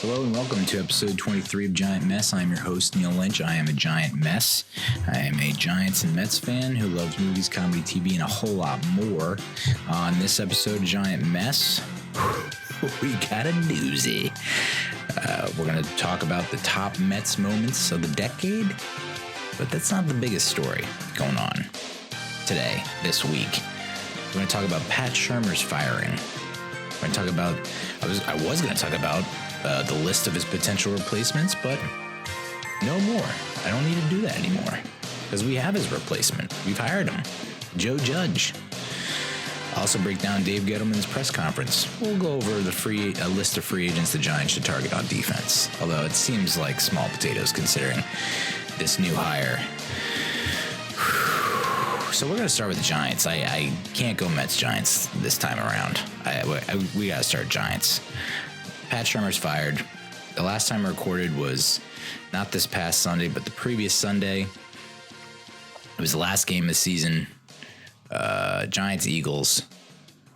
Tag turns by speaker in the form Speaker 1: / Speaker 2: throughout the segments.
Speaker 1: Hello and welcome to episode 23 of Giant Mess. I'm your host, Neal Lynch. I am a giant mess. I am a Giants and Mets fan who loves movies, comedy, TV, and a whole lot more. On this episode of Giant Mess, we got a doozy. We're going to talk about the top Mets moments of the decade, but that's not the biggest story going on today, this week. We're going to talk about Pat Shurmur's firing. We're going to talk about, I was going to talk about the list of his potential replacements, but no more. I don't need to do that anymore because we have his replacement. We've hired him, Joe Judge. I'll also break down Dave Gettleman's press conference. We'll go over a list of free agents the Giants should target on defense, although it seems like small potatoes considering this new hire. So we're going to start with the Giants. I can't go Mets-Giants this time around. We got to start Giants. Pat Shurmur's fired. The last time I recorded was not this past Sunday, but the previous Sunday. It was the last game of the season, Giants-Eagles,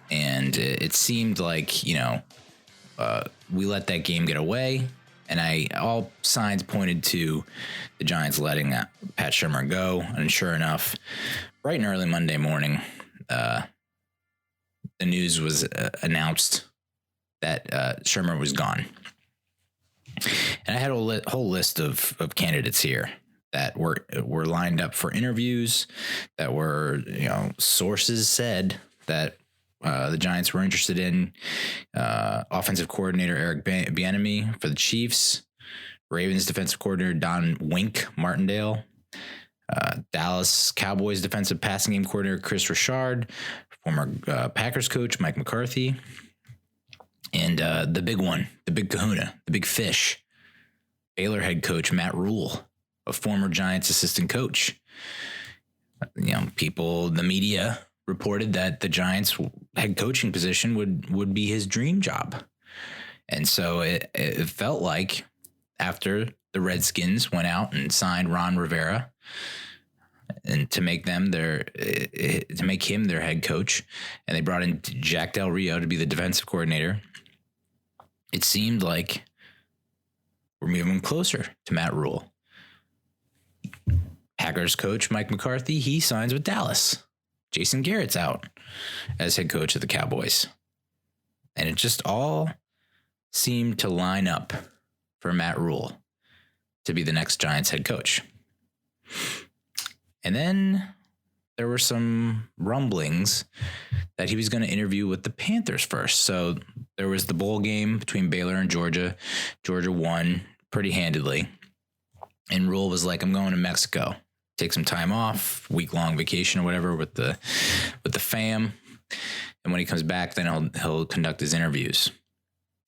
Speaker 1: and it seemed like, we let that game get away, and all signs pointed to the Giants letting Pat Shurmur go, and sure enough, bright and early Monday morning, the news was announced that Shurmur was gone. And I had a whole list of candidates here that were lined up for interviews, that were, sources said that the Giants were interested in. Offensive coordinator Eric Bieniemy for the Chiefs, Ravens defensive coordinator Don Wink Martindale, Dallas Cowboys defensive passing game coordinator Chris Richard, former Packers coach Mike McCarthy, and the big one, the big kahuna, the big fish, Baylor head coach Matt Rhule, a former Giants assistant coach. The media reported that the Giants head coaching position would be his dream job. And so it felt like after the Redskins went out and signed Ron Rivera and to make him their head coach, and they brought in Jack Del Rio to be the defensive coordinator, it seemed like we're moving closer to Matt Rhule. Packers coach Mike McCarthy, he signs with Dallas. Jason Garrett's out as head coach of the Cowboys. And it just all seemed to line up for Matt Rhule to be the next Giants head coach. And then there were some rumblings that he was going to interview with the Panthers first. So there was the bowl game between Baylor and Georgia. Georgia won pretty handedly. And Rhule was like, I'm going to Mexico. Take some time off, week-long vacation or whatever with the fam. And when he comes back, then he'll conduct his interviews.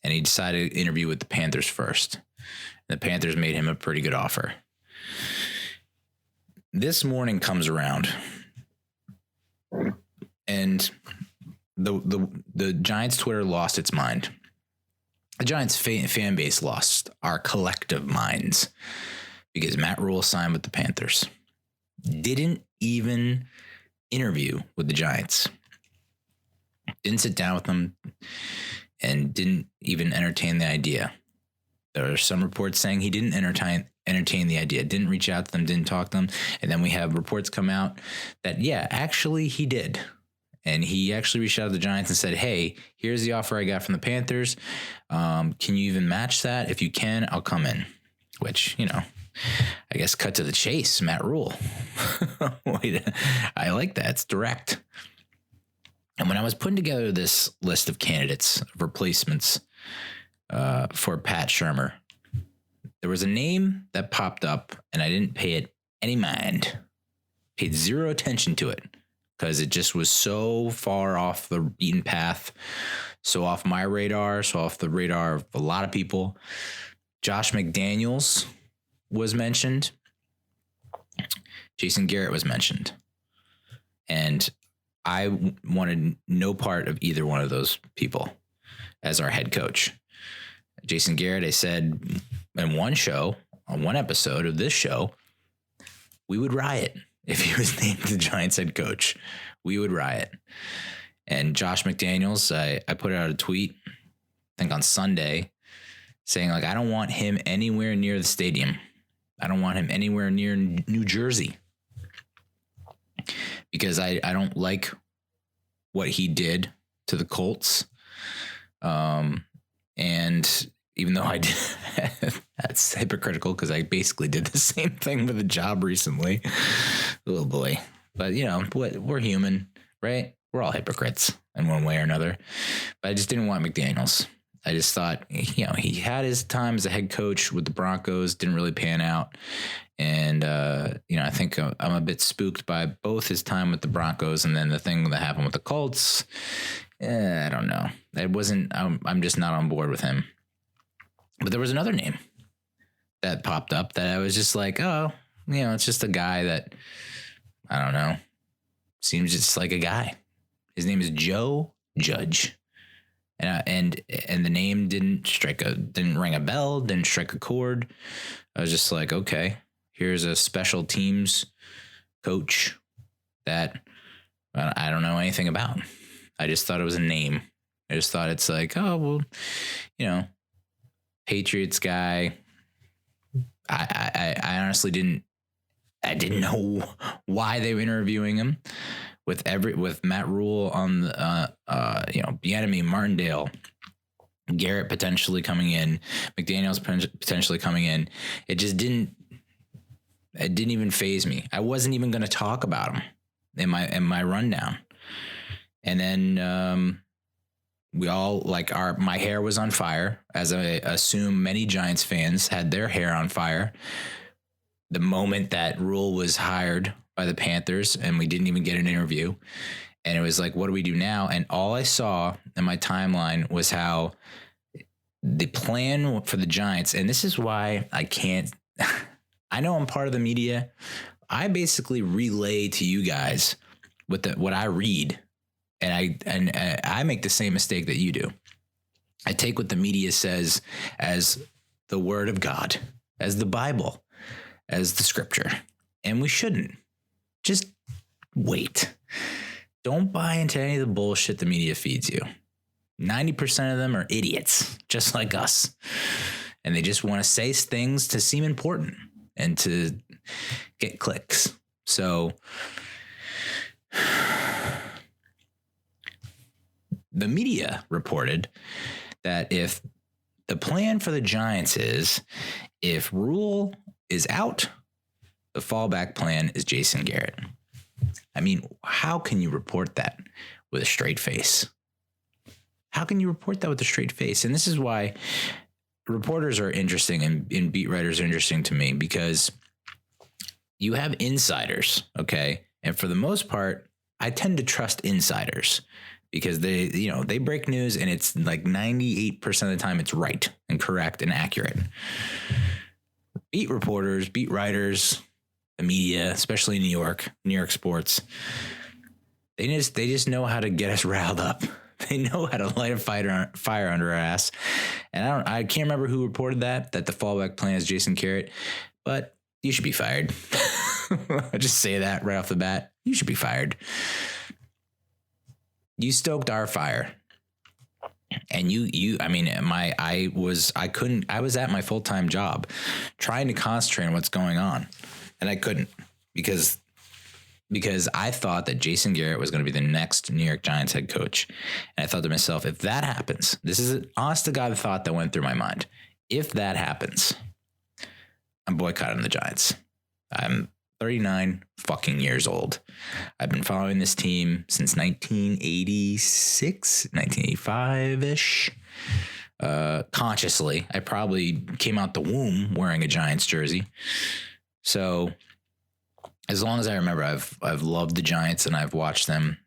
Speaker 1: And he decided to interview with the Panthers first. And the Panthers made him a pretty good offer. This morning comes around, and the Giants Twitter lost its mind. The Giants fan base lost our collective minds because Matt Rhule signed with the Panthers. Didn't even interview with the Giants. Didn't sit down with them and didn't even entertain the idea. There are some reports saying he didn't entertain the idea, didn't reach out to them, didn't talk to them. And then we have reports come out that, actually he did. And he actually reached out to the Giants and said, hey, here's the offer I got from the Panthers. Can you even match that? If you can, I'll come in. Which, I guess cut to the chase, Matt Rhule. I like that. It's direct. And when I was putting together this list of candidates, of replacements for Pat Shurmur, there was a name that popped up and I didn't pay it any mind. Paid zero attention to it because it just was so far off the beaten path, so off my radar, so off the radar of a lot of people. Josh McDaniels was mentioned. Jason Garrett was mentioned. And I wanted no part of either one of those people as our head coach. Jason Garrett, I said in one episode of this show, we would riot if he was named the Giants head coach. We would riot. And Josh McDaniels, I put out a tweet, I think on Sunday, saying like, I don't want him anywhere near the stadium. I don't want him anywhere near New Jersey because I don't like what he did to the Colts. And even though I did, that's hypocritical because I basically did the same thing with a job recently. Oh boy. But we're human, right? We're all hypocrites in one way or another. But I just didn't want McDaniels. I just thought, he had his time as a head coach with the Broncos, didn't really pan out. And, I think I'm a bit spooked by both his time with the Broncos and then the thing that happened with the Colts. I don't know. I'm just not on board with him. But there was another name that popped up that I was just like, oh, it's just a guy that, I don't know, seems just like a guy. His name is Joe Judge. And the name didn't ring a bell, didn't strike a chord. I was just like, okay, here's a special teams coach that I don't know anything about. I just thought it was a name. I just thought it's like, oh, well, Patriots guy. I honestly didn't know why they were interviewing him with Matt Rhule on the Bieniemy, Martindale, Garrett potentially coming in, McDaniels potentially coming in. It didn't even faze me. I wasn't even going to talk about him in my rundown. And then we all my hair was on fire, as I assume many Giants fans had their hair on fire the moment that Rhule was hired by the Panthers, and we didn't even get an interview. And it was like, what do we do now? And all I saw in my timeline was how the plan for the Giants, and this is why I can't, I know I'm part of the media. I basically relay to you guys what I read. And I make the same mistake that you do. I take what the media says as the word of God, as the Bible, as the scripture. And we shouldn't. Just wait. Don't buy into any of the bullshit the media feeds you. 90% of them are idiots, just like us. And they just want to say things to seem important and to get clicks. So the media reported that if the plan for the Giants is, if Rhule is out, the fallback plan is Jason Garrett. I mean, how can you report that with a straight face? How can you report that with a straight face? And this is why reporters are interesting and beat writers are interesting to me, because you have insiders, okay? And for the most part, I tend to trust insiders because they break news and it's like 98% of the time it's right and correct and accurate. Beat reporters, beat writers, the media, especially in New York sports, they just know how to get us riled up. They know how to light a fire under our ass. And I can't remember who reported that the fallback plan is Jason Garrett, but you should be fired. I just say that right off the bat. You should be fired. You stoked our fire. And I was at my full-time job trying to concentrate on what's going on. And I couldn't because I thought that Jason Garrett was going to be the next New York Giants head coach. And I thought to myself, if that happens, this is an honest to God thought that went through my mind. If that happens, I'm boycotting the Giants. I'm 39 fucking years old. I've been following this team since 1986, 1985-ish. Consciously, I probably came out the womb wearing a Giants jersey. So as long as I remember, I've loved the Giants and I've watched them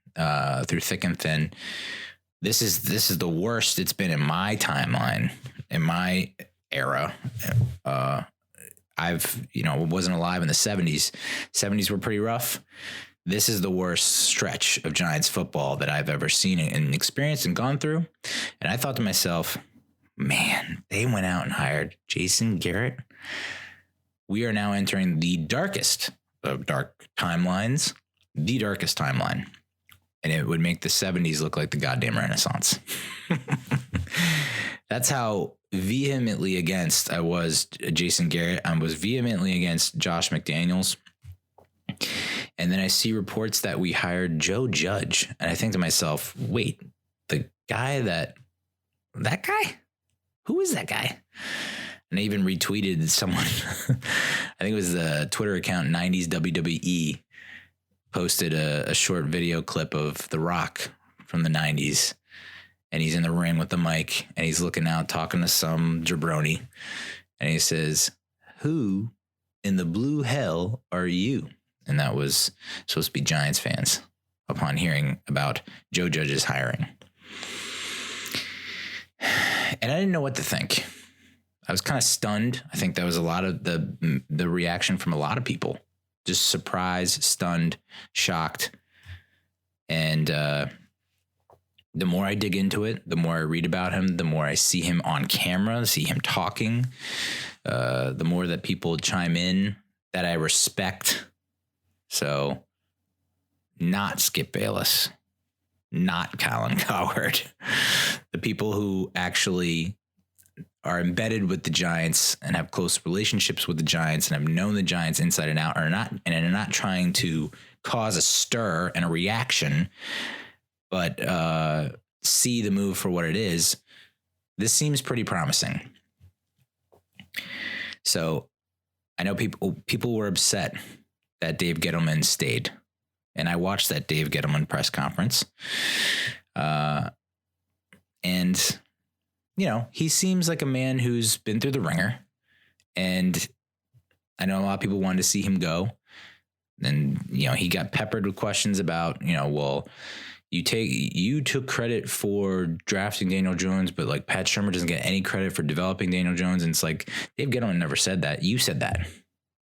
Speaker 1: through thick and thin. This is the worst it's been in my timeline, in my era. Wasn't alive in the 70s. 70s were pretty rough. This is the worst stretch of Giants football that I've ever seen and experienced and gone through. And I thought to myself, man, they went out and hired Jason Garrett. We are now entering the darkest of dark timelines, the darkest timeline. And it would make the 70s look like the goddamn Renaissance. That's how vehemently against, I was Jason Garrett. I was vehemently against Josh McDaniels. And then I see reports that we hired Joe Judge. And I think to myself, wait, the guy that guy? Who is that guy? And I even retweeted someone, I think it was the Twitter account 90s WWE, posted a short video clip of The Rock from the 90s. And he's in the ring with the mic and he's looking out, talking to some jabroni. And he says, "Who in the blue hell are you?" And that was supposed to be Giants fans upon hearing about Joe Judge's hiring. And I didn't know what to think. I was kind of stunned. I think that was a lot of the reaction from a lot of people. Just surprised, stunned, shocked. And the more I dig into it, the more I read about him, the more I see him on camera, see him talking, the more that people chime in that I respect. So not Skip Bayless, not Colin Cowherd, the people who actually are embedded with the Giants and have close relationships with the Giants and have known the Giants inside and out are not trying to cause a stir and a reaction, but see the move for what it is. This seems pretty promising. So I know people were upset that Dave Gettleman stayed. And I watched that Dave Gettleman press conference. And, you know, he seems like a man who's been through the ringer. And I know a lot of people wanted to see him go. And, you know, he got peppered with questions about, you know, well, you took credit for drafting Daniel Jones, but like Pat Shurmur doesn't get any credit for developing Daniel Jones. And it's like, Dave Gettleman never said that. You said that.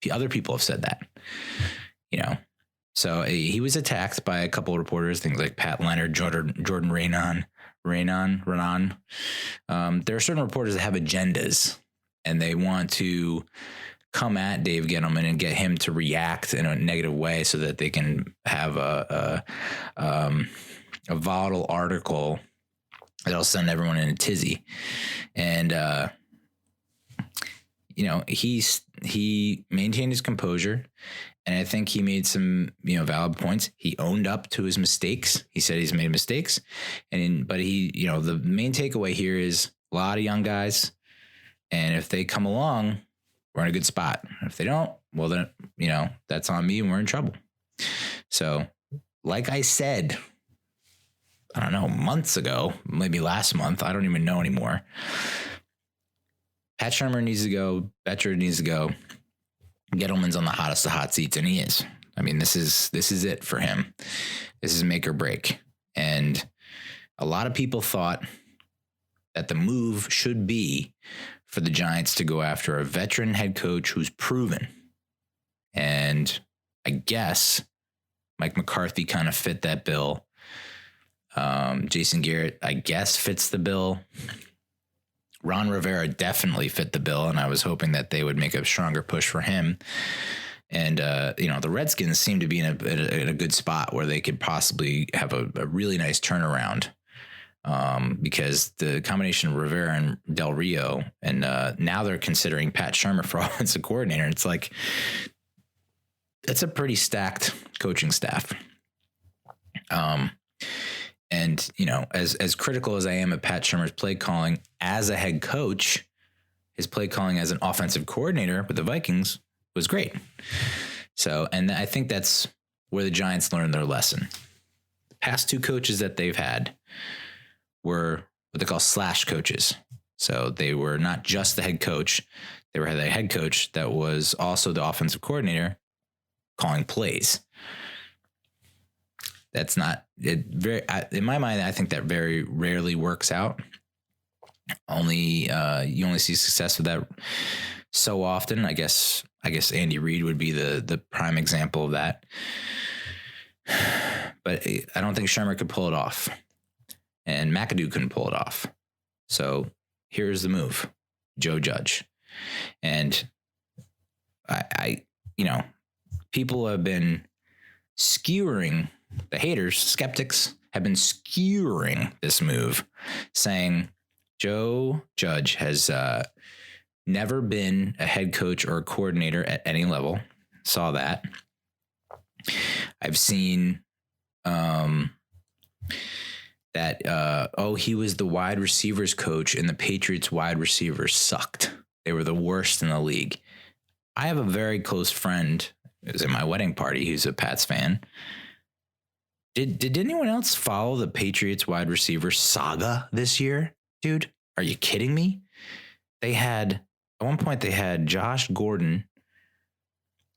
Speaker 1: Other people have said that, you know. So he was attacked by a couple of reporters, things like Pat Leonard, Jordan Raanan. There are certain reporters that have agendas and they want to come at Dave Gettleman and get him to react in a negative way so that they can have a volatile article that'll send everyone in a tizzy. And, you know, he maintained his composure, and I think he made some, you know, valid points. He owned up to his mistakes. He said he's made mistakes, but he, you know, the main takeaway here is a lot of young guys, and if they come along, we're in a good spot. If they don't, well then, you know, that's on me and we're in trouble. So, like I said, I don't know, months ago, maybe last month, I don't even know anymore. Pat Shurmur needs to go. Betcher needs to go. Gettleman's on the hottest of hot seats, and he is. I mean, this is it for him. This is make or break. And a lot of people thought that the move should be for the Giants to go after a veteran head coach who's proven. And I guess Mike McCarthy kind of fit that bill. Jason Garrett, I guess, fits the bill. Ron Rivera definitely fit the bill, and I was hoping that they would make a stronger push for him. And, you know, the Redskins seem to be in a good spot where they could possibly have a really nice turnaround, because the combination of Rivera and Del Rio, and now they're considering Pat Shurmur for offensive coordinator. It's like, it's a pretty stacked coaching staff. And, you know, as critical as I am of Pat Shurmur's play calling as a head coach, his play calling as an offensive coordinator with the Vikings was great. So, and I think that's where the Giants learned their lesson. The past two coaches that they've had were what they call slash coaches. So they were not just the head coach. They were the head coach that was also the offensive coordinator calling plays. That's not it. In my mind, I think that very rarely works out. You only see success with that so often. I guess Andy Reid would be the prime example of that. But I don't think Shurmur could pull it off, and McAdoo couldn't pull it off. So here's the move: Joe Judge. And I you know, people have been skewering. The haters, skeptics, have been skewering this move, saying, Joe Judge has never been a head coach or a coordinator at any level. Saw that. I've seen that, he was the wide receivers coach and the Patriots wide receivers sucked. They were the worst in the league. I have a very close friend who was at my wedding party who's a Pats fan. Did anyone else follow the Patriots wide receiver saga this year? Dude, are you kidding me? At one point they had Josh Gordon,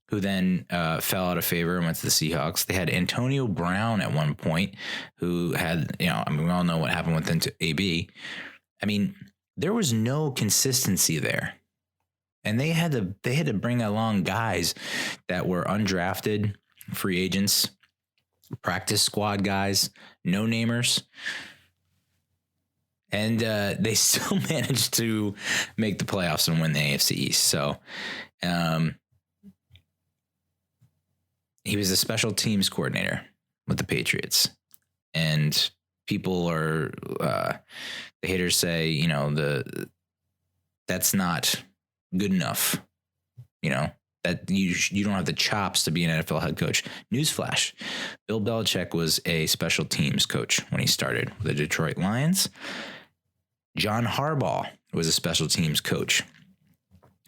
Speaker 1: who then fell out of favor and went to the Seahawks. They had Antonio Brown at one point, who had, we all know what happened with them to AB. I mean, there was no consistency there. And they had to bring along guys that were undrafted, free agents, practice squad guys, no-namers. And they still managed to make the playoffs and win the AFC East. So he was a special teams coordinator with the Patriots. And people are, the haters say, that's not good enough, that you don't have the chops to be an NFL head coach. Newsflash, Bill Belichick was a special teams coach when he started with the Detroit Lions. John Harbaugh was a special teams coach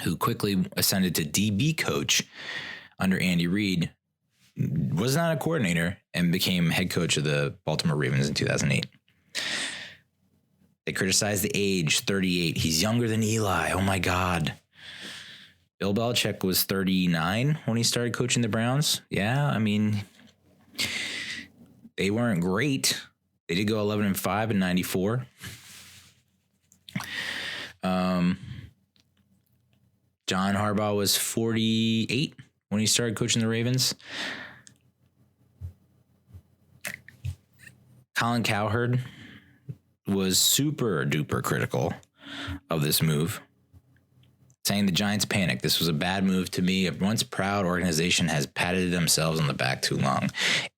Speaker 1: who quickly ascended to DB coach under Andy Reid, was not a coordinator, and became head coach of the Baltimore Ravens in 2008. They criticized the age, 38. He's younger than Eli. Oh, my God. Bill Belichick was 39 when he started coaching the Browns. Yeah, I mean, they weren't great. They did go 11-5 in 94. John Harbaugh was 48 when he started coaching the Ravens. Colin Cowherd was super duper critical of this move, saying the Giants panicked. This was a bad move to me. A once proud organization has patted themselves on the back too long.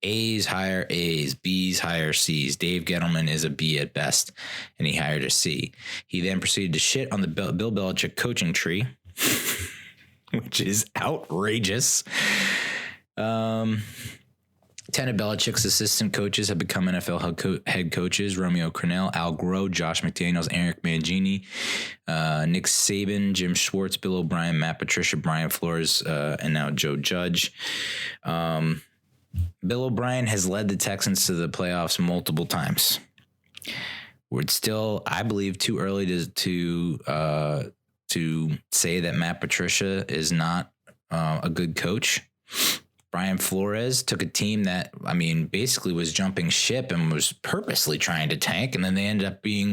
Speaker 1: A's hire A's, B's hire C's. Dave Gettleman is a B at best, and he hired a C. He then proceeded to shit on the Bill Belichick coaching tree, which is outrageous. 10 of Belichick's assistant coaches have become NFL head coaches: Romeo Crennel, Al Groh, Josh McDaniels, Eric Mangini, Nick Saban, Jim Schwartz, Bill O'Brien, Matt Patricia, Brian Flores, and now Joe Judge. Bill O'Brien has led the Texans to the playoffs multiple times. It's still, I believe, too early to say that Matt Patricia is not a good coach. Brian Flores took a team that, basically was jumping ship and was purposely trying to tank. And then they ended up being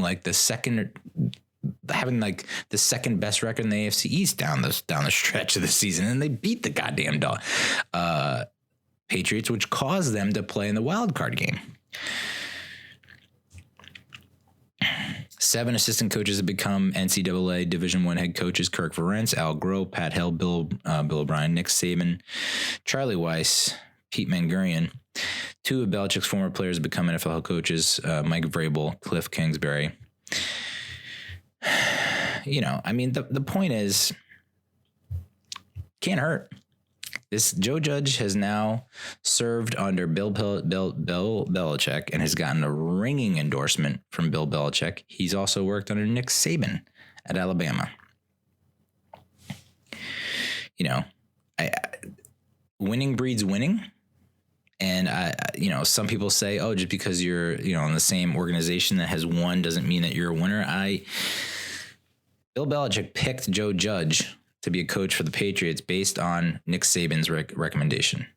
Speaker 1: having the second best record in the AFC East down the stretch of the season. And they beat the goddamn Patriots, which caused them to play in the wild card game. 7 assistant coaches have become NCAA Division I head coaches: Kirk Ferentz, Al Groh, Pat Hill, Bill O'Brien, Nick Saban, Charlie Weiss, Pete Mangurian. 2 of Belichick's former players have become NFL head coaches: Mike Vrabel, Cliff Kingsbury. The point is, can't hurt. This Joe Judge has now served under Bill Belichick and has gotten a ringing endorsement from Bill Belichick. He's also worked under Nick Saban at Alabama. Winning breeds winning. And some people say, oh, just because you're, in the same organization that has won doesn't mean that you're a winner. Bill Belichick picked Joe Judge to be a coach for the Patriots based on Nick Saban's recommendation.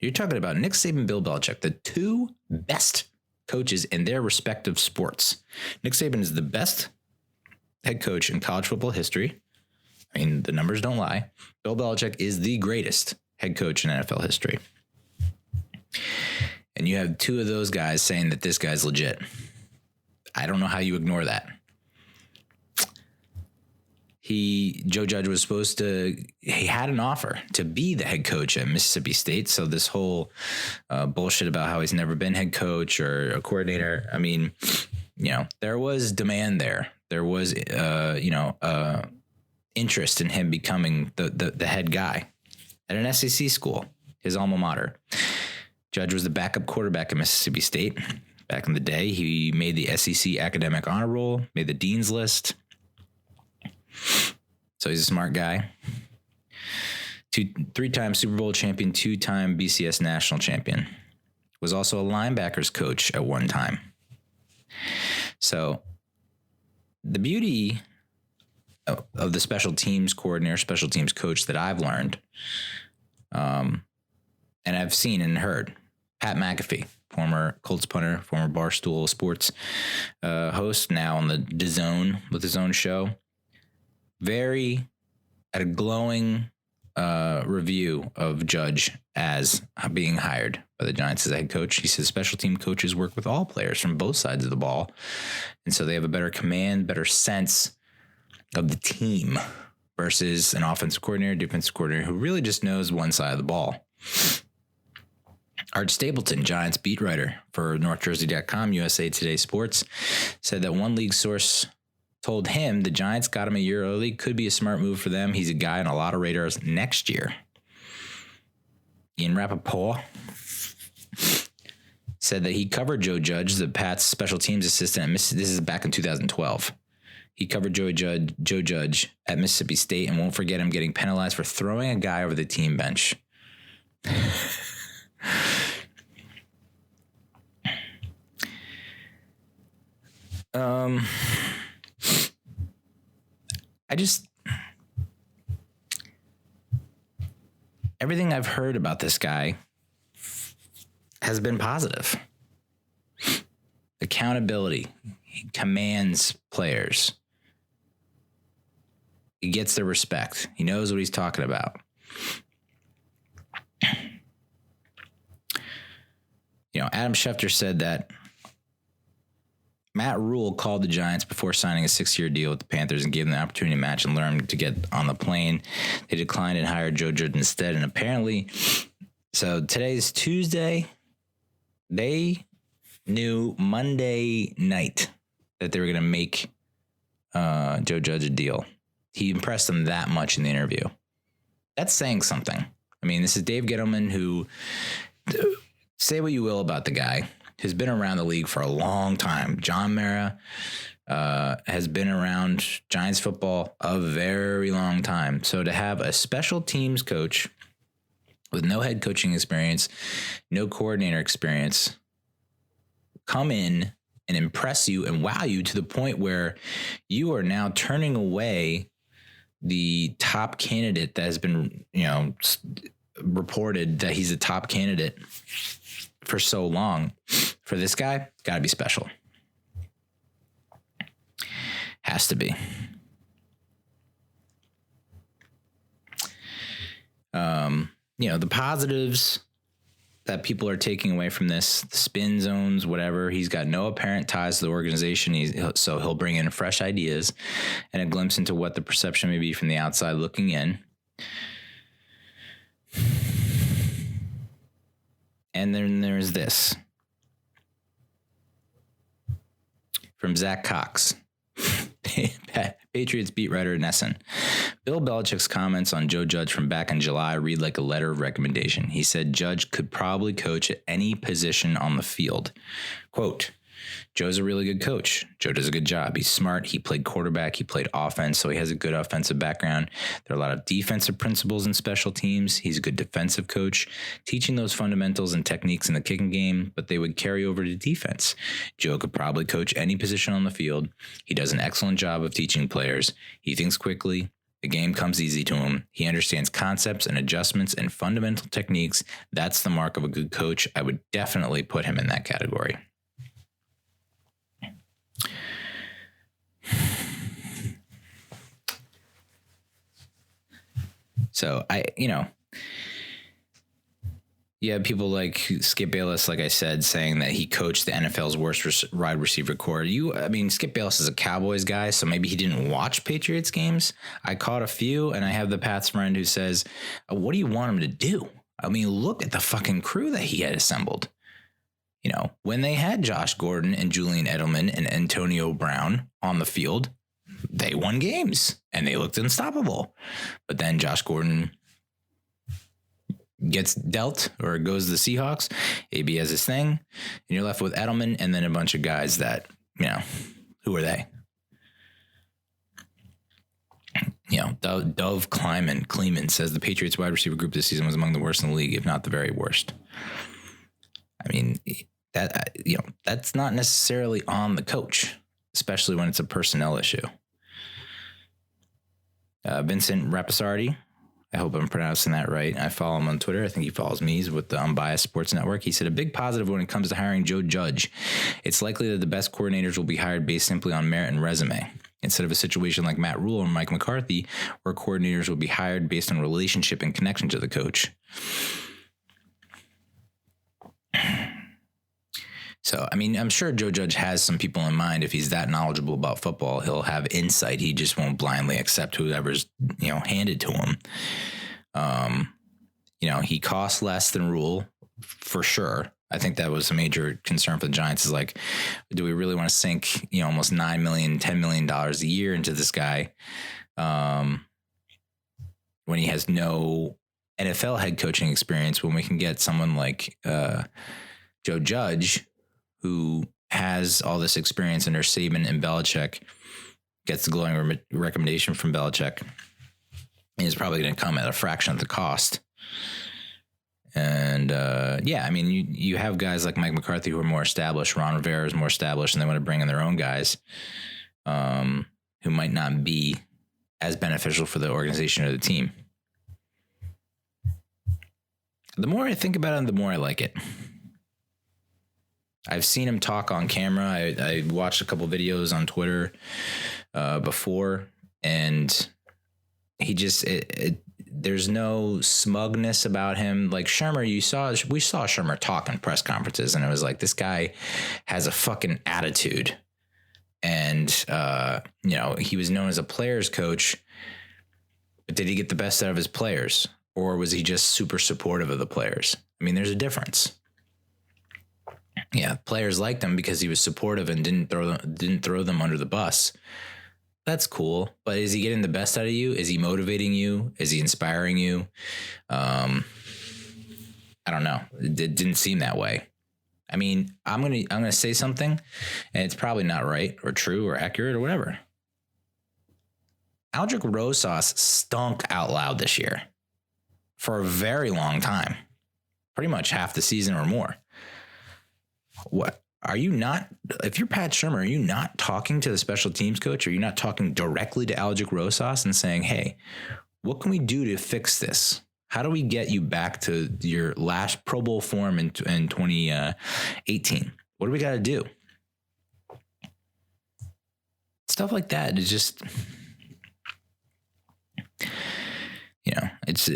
Speaker 1: You're talking about Nick Saban, Bill Belichick, the 2 best coaches in their respective sports. Nick Saban is the best head coach in college football history. The numbers don't lie. Bill Belichick is the greatest head coach in NFL history. And you have 2 of those guys saying that this guy's legit. I don't know how you ignore that. Joe Judge was he had an offer to be the head coach at Mississippi State. So this whole bullshit about how he's never been head coach or a coordinator, there was demand there. There was, interest in him becoming the head guy at an SEC school, his alma mater. Judge was the backup quarterback at Mississippi State. Back in the day, he made the SEC academic honor roll, made the dean's list. So he's a smart guy. Three-time Super Bowl champion, two-time BCS National Champion. Was also a linebackers coach at one time. So the beauty of the special teams coordinator, special teams coach that I've learned, and I've seen and heard, Pat McAfee, former Colts punter, former Barstool Sports host, now on the DAZN with his own show. At a glowing review of Judge as being hired by the Giants as a head coach. He says special team coaches work with all players from both sides of the ball. And so they have a better command, better sense of the team versus an offensive coordinator, defensive coordinator who really just knows one side of the ball. Art Stapleton, Giants beat writer for NorthJersey.com, USA Today Sports, said that one league source told him the Giants got him a year early. Could be a smart move for them. He's a guy on a lot of radars next year. Ian Rappaport said that he covered Joe Judge, the Pats special teams assistant at Mississippi. This is back in 2012. He covered Joe Judge at Mississippi State and won't forget him getting penalized for throwing a guy over the team bench. Everything I've heard about this guy has been positive. Accountability. He commands players. He gets their respect. He knows what he's talking about. Adam Schefter said that Matt Rhule called the Giants before signing a 6-year deal with the Panthers and gave them the opportunity to match and learn to get on the plane. They declined and hired Joe Judge instead. And apparently, so today's Tuesday, they knew Monday night that they were going to make Joe Judge a deal. He impressed them that much in the interview. That's saying something. I mean, this is Dave Gettleman, who, say what you will about the guy, has been around the league for a long time. John Mara has been around Giants football a very long time. So to have a special teams coach with no head coaching experience, no coordinator experience, come in and impress you and wow you to the point where you are now turning away the top candidate that has been, reported that he's a top candidate for so long. For this guy, got to be special. Has to be. The positives that people are taking away from this, the spin zones, whatever. He's got no apparent ties to the organization. So he'll bring in fresh ideas and a glimpse into what the perception may be from the outside looking in. And then there's this from Zach Cox, Patriots beat writer in Essen. Bill Belichick's comments on Joe Judge from back in July read like a letter of recommendation. He said Judge could probably coach at any position on the field. Quote, Joe's a really good coach. Joe does a good job. He's smart. He played quarterback. He played offense, so he has a good offensive background. There are a lot of defensive principles in special teams. He's a good defensive coach, teaching those fundamentals and techniques in the kicking game, but they would carry over to defense. Joe could probably coach any position on the field. He does an excellent job of teaching players. He thinks quickly. The game comes easy to him. He understands concepts and adjustments and fundamental techniques. That's the mark of a good coach. I would definitely put him in that category. So you have people like Skip Bayless, like I said, saying that he coached the NFL's worst wide receiver core. Skip Bayless is a Cowboys guy, so maybe he didn't watch Patriots games. I caught a few, and I have the Pats friend who says, what do you want him to do? Look at the fucking crew that he had assembled. when they had Josh Gordon and Julian Edelman and Antonio Brown on the field, they won games and they looked unstoppable. But then Josh Gordon gets dealt or goes to the Seahawks. AB has his thing, and you're left with Edelman and then a bunch of guys that, who are they? Dove Kleeman says the Patriots wide receiver group this season was among the worst in the league, if not the very worst. I mean, that's not necessarily on the coach, especially when it's a personnel issue. Vincent Rapisardi, I hope I'm pronouncing that right. I follow him on Twitter. I think he follows me. He's with the Unbiased Sports Network. He said, a big positive when it comes to hiring Joe Judge. It's likely that the best coordinators will be hired based simply on merit and resume, instead of a situation like Matt Rhule or Mike McCarthy, where coordinators will be hired based on relationship and connection to the coach. So, I mean, I'm sure Joe Judge has some people in mind. If he's that knowledgeable about football, he'll have insight. He just won't blindly accept whoever's, handed to him. He costs less than Rhule for sure. I think that was a major concern for the Giants, is like, do we really want to sink, almost $9 million, $10 million a year into this guy when he has no NFL head coaching experience, when we can get someone like Joe Judge, who has all this experience under Saban and Belichick, gets the glowing recommendation from Belichick, and is probably going to come at a fraction of the cost. And I mean, you have guys like Mike McCarthy who are more established. Ron Rivera is more established, and they want to bring in their own guys who might not be as beneficial for the organization or the team. The more I think about it, the more I like it. I've seen him talk on camera. I watched a couple videos on Twitter before, and he just there's no smugness about him. Like Shurmur, we saw Shurmur talk in press conferences, and it was like, this guy has a fucking attitude. And he was known as a players coach, but did he get the best out of his players, or was he just super supportive of the players? I mean, there's a difference. Yeah, players liked him because he was supportive and didn't throw them under the bus. That's cool, but is he getting the best out of you? Is he motivating you? Is he inspiring you? I don't know. It didn't seem that way. I mean, I'm gonna say something, and it's probably not right or true or accurate or whatever. Aldrick Rosas stunk out loud this year for a very long time, pretty much half the season or more. What are you not? If you're Pat Shurmur, are you not talking to the special teams coach? Are you not talking directly to Aldrick Rosas and saying, hey, what can we do to fix this? How do we get you back to your last Pro Bowl form in 2018? What do we got to do? Stuff like that is just, it's,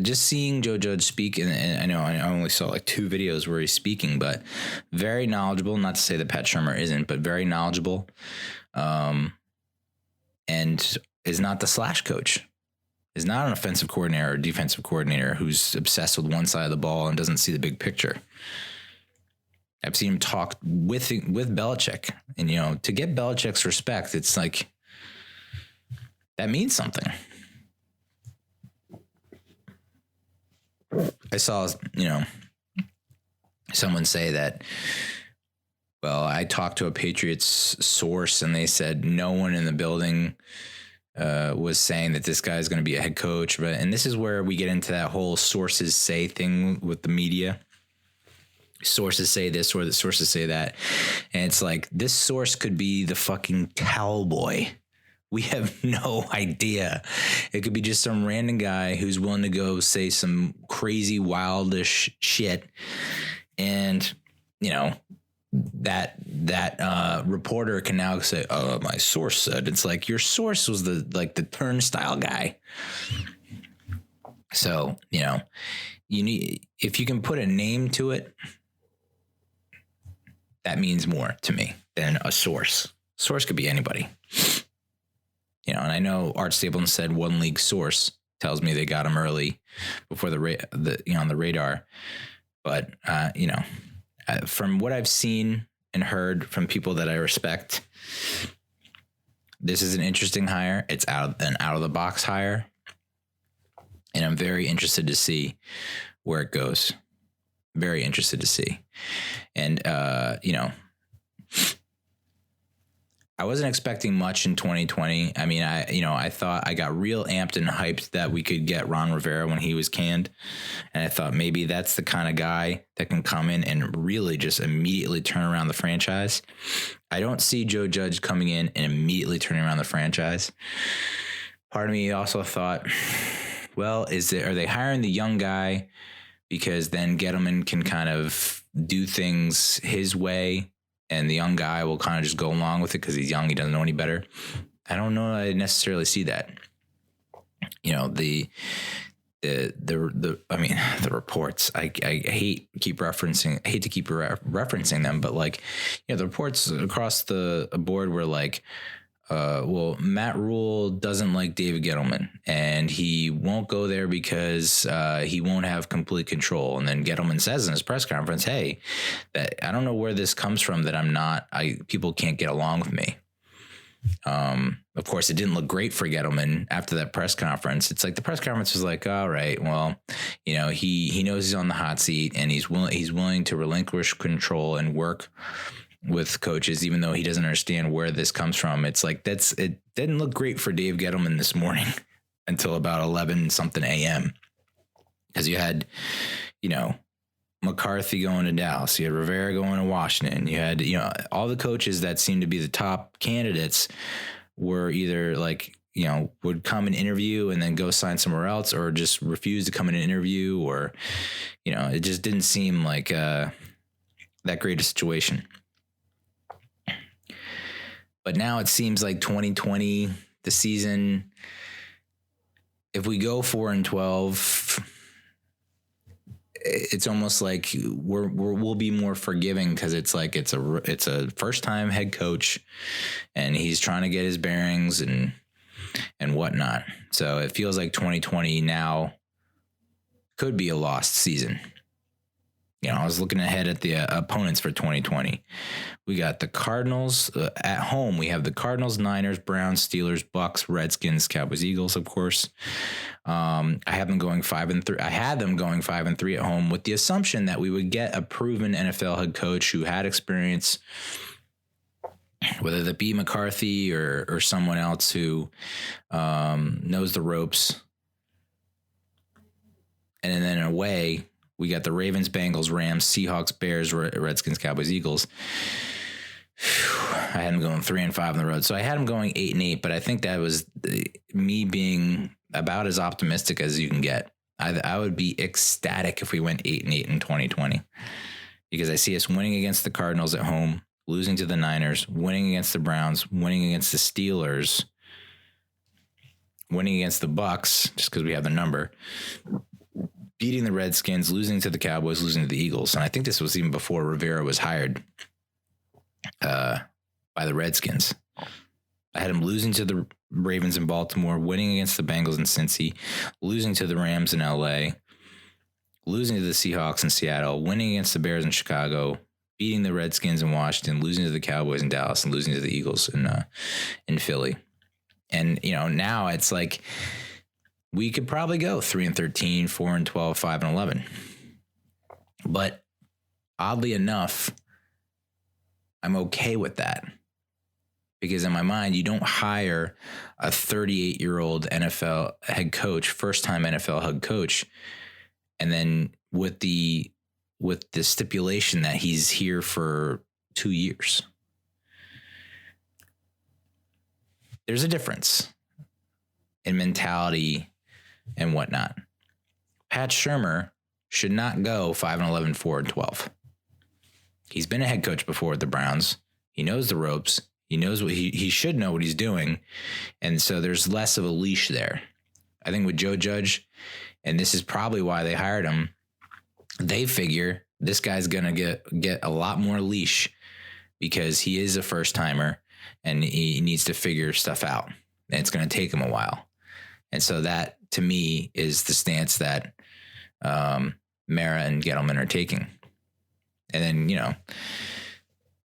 Speaker 1: just seeing Joe Judge speak, and I know I only saw like 2 videos where he's speaking, but very knowledgeable. Not to say that Pat Shurmur isn't, but very knowledgeable, and is not the slash coach. Is not an offensive coordinator or defensive coordinator who's obsessed with one side of the ball and doesn't see the big picture. I've seen him talk with Belichick, and to get Belichick's respect, it's like that means something. I saw, someone say that, well, I talked to a Patriots source and they said no one in the building was saying that this guy is going to be a head coach. And this is where we get into that whole sources say thing with the media. Sources say this or the sources say that. And it's like, this source could be the fucking cowboy. We have no idea. It could be just some random guy who's willing to go say some crazy, wildish shit. And, that reporter can now say, oh, my source said. It's like your source was the turnstile guy. So, you need, if you can put a name to it, that means more to me than a source. Source could be anybody. And I know Art Stapleton said one league source. tells me they got him early before on the radar. But from what I've seen and heard from people that I respect, this is an interesting hire. It's out of the box hire, and I'm very interested to see where it goes. Very interested to see, and I wasn't expecting much in 2020. I mean, I thought I got real amped and hyped that we could get Ron Rivera when he was canned. And I thought maybe that's the kind of guy that can come in and really just immediately turn around the franchise. I don't see Joe Judge coming in and immediately turning around the franchise. Part of me also thought, well, are they hiring the young guy because then Gettleman can kind of do things his way, and the young guy will kind of just go along with it because he's young. He doesn't know any better. I don't know. I necessarily see that. The reports. I hate to keep referencing them, but the reports across the board were like, Matt Rhule doesn't like David Gettleman, and he won't go there because he won't have complete control. And then Gettleman says in his press conference, "Hey, that I don't know where this comes from. That people can't get along with me." Of course, it didn't look great for Gettleman after that press conference. It's like the press conference was like, all right, well, he knows he's on the hot seat, and he's willing to relinquish control and work with coaches, even though he doesn't understand where this comes from. It's like it didn't look great for Dave Gettleman this morning until about 11 something a.m. because you had, McCarthy going to Dallas, you had Rivera going to Washington, you had, all the coaches that seemed to be the top candidates were either would come and interview and then go sign somewhere else, or just refuse to come in and interview, or, it just didn't seem like that great a situation. But now it seems like 2020, the season, if we go 4-12, it's almost like we'll be more forgiving because it's like it's a first time head coach, and he's trying to get his bearings and whatnot. So it feels like 2020 now could be a lost season. I was looking ahead at the opponents for 2020. We got the Cardinals at home. We have the Cardinals, Niners, Browns, Steelers, Bucks, Redskins, Cowboys, Eagles, of course. I have them going 5-3. I had them going 5-3 at home with the assumption that we would get a proven NFL head coach who had experience, whether that be McCarthy or someone else who knows the ropes. And then away, we got the Ravens, Bengals, Rams, Seahawks, Bears, Redskins, Cowboys, Eagles. I had them going 3-5 on the road. So I had them going 8-8, but I think that was me being about as optimistic as you can get. I would be ecstatic if we went 8-8 in 2020, because I see us winning against the Cardinals at home, losing to the Niners, winning against the Browns, winning against the Steelers, winning against the Bucks, just because we have the number, beating the Redskins, losing to the Cowboys, losing to the Eagles. And I think this was even before Rivera was hired by the Redskins. I had him losing to the Ravens in Baltimore, winning against the Bengals in Cincy, losing to the Rams in LA, losing to the Seahawks in Seattle, winning against the Bears in Chicago, beating the Redskins in Washington, losing to the Cowboys in Dallas, and losing to the Eagles in Philly. And, now it's like, we could probably go 3-13, 4-12, 5-11. But oddly enough, I'm okay with that, because in my mind, you don't hire a 38-year-old NFL head coach, first-time NFL head coach, and then with the stipulation that he's here for 2 years. There's a difference in mentality and whatnot. Pat Shurmur should not go 5-11, 4-12. He's been a head coach before at the Browns. He knows the ropes. He knows what he should know what he's doing. And so there's less of a leash there. I think with Joe Judge, and this is probably why they hired him, they figure this guy's going to get a lot more leash because he is a first timer and he needs to figure stuff out. And it's going to take him a while. And so that, to me, is the stance that Mara and Gettleman are taking. And then,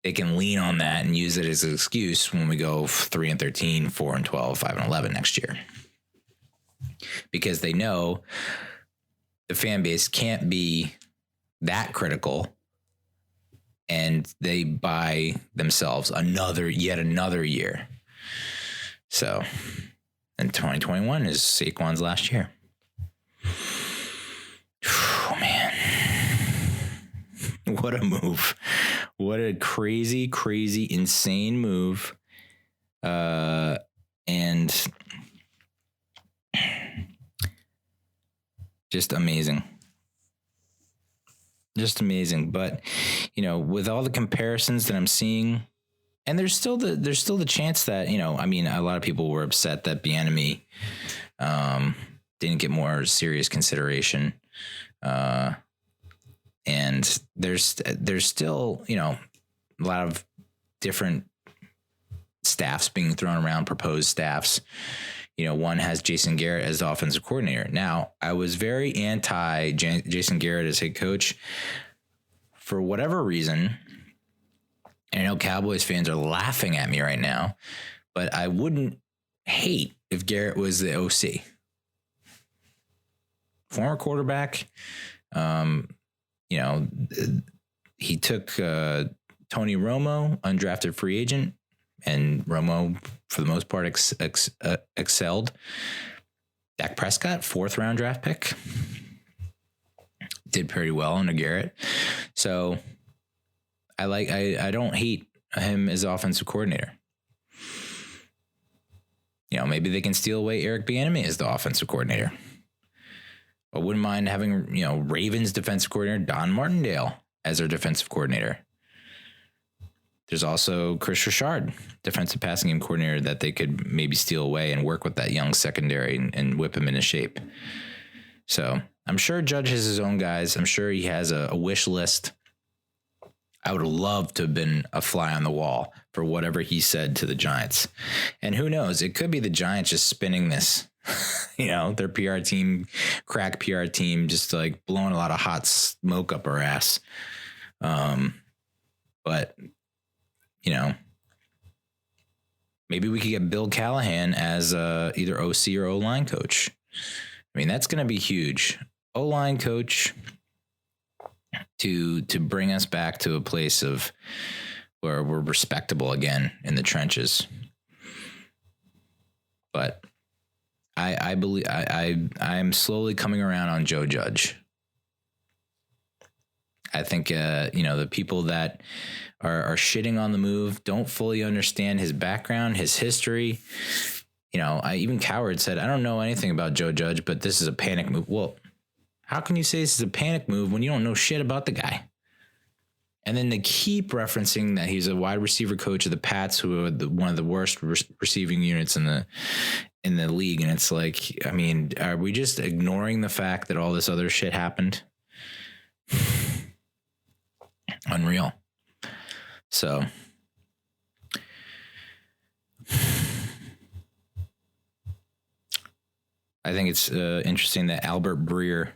Speaker 1: they can lean on that and use it as an excuse when we go 3-13, 4-12, 5-11 next year. Because they know the fan base can't be that critical, and they buy themselves yet another year. So, and 2021 is Saquon's last year. Oh, man. What a move. What a crazy, crazy, insane move. And just amazing. Just amazing. But, with all the comparisons that I'm seeing, and there's still the chance that, a lot of people were upset that Bieniemy didn't get more serious consideration. And there's still, a lot of different staffs being thrown around, proposed staffs. One has Jason Garrett as the offensive coordinator. Now, I was very anti Jason Garrett as head coach for whatever reason. And I know Cowboys fans are laughing at me right now, but I wouldn't hate if Garrett was the OC. Former quarterback, he took Tony Romo, undrafted free agent, and Romo, for the most part, excelled. Dak Prescott, 4th round draft pick, did pretty well under Garrett. So I don't hate him as offensive coordinator. Maybe they can steal away Eric Bieniemy as the offensive coordinator. I wouldn't mind having, Ravens defensive coordinator Don Martindale as their defensive coordinator. There's also Chris Richard, defensive passing game coordinator, that they could maybe steal away and work with that young secondary and whip him into shape. So I'm sure Judge has his own guys. I'm sure he has a wish list. I would love to have been a fly on the wall for whatever he said to the Giants. And who knows? It could be the Giants just spinning this. Their PR team, crack PR team, just like blowing a lot of hot smoke up our ass. But, maybe we could get Bill Callahan as either OC or O-line coach. That's going to be huge. O-line coach to bring us back to a place of where we're respectable again in the trenches. But I believe I'm slowly coming around on Joe Judge. I think, the people that are shitting on the move don't fully understand his background, his history. Even Cowherd said, I don't know anything about Joe Judge, but this is a panic move. Well, how can you say this is a panic move when you don't know shit about the guy? And then they keep referencing that he's a wide receiver coach of the Pats, who are one of the worst receiving units in the league. And it's like, are we just ignoring the fact that all this other shit happened? Unreal. So I think it's interesting that Albert Breer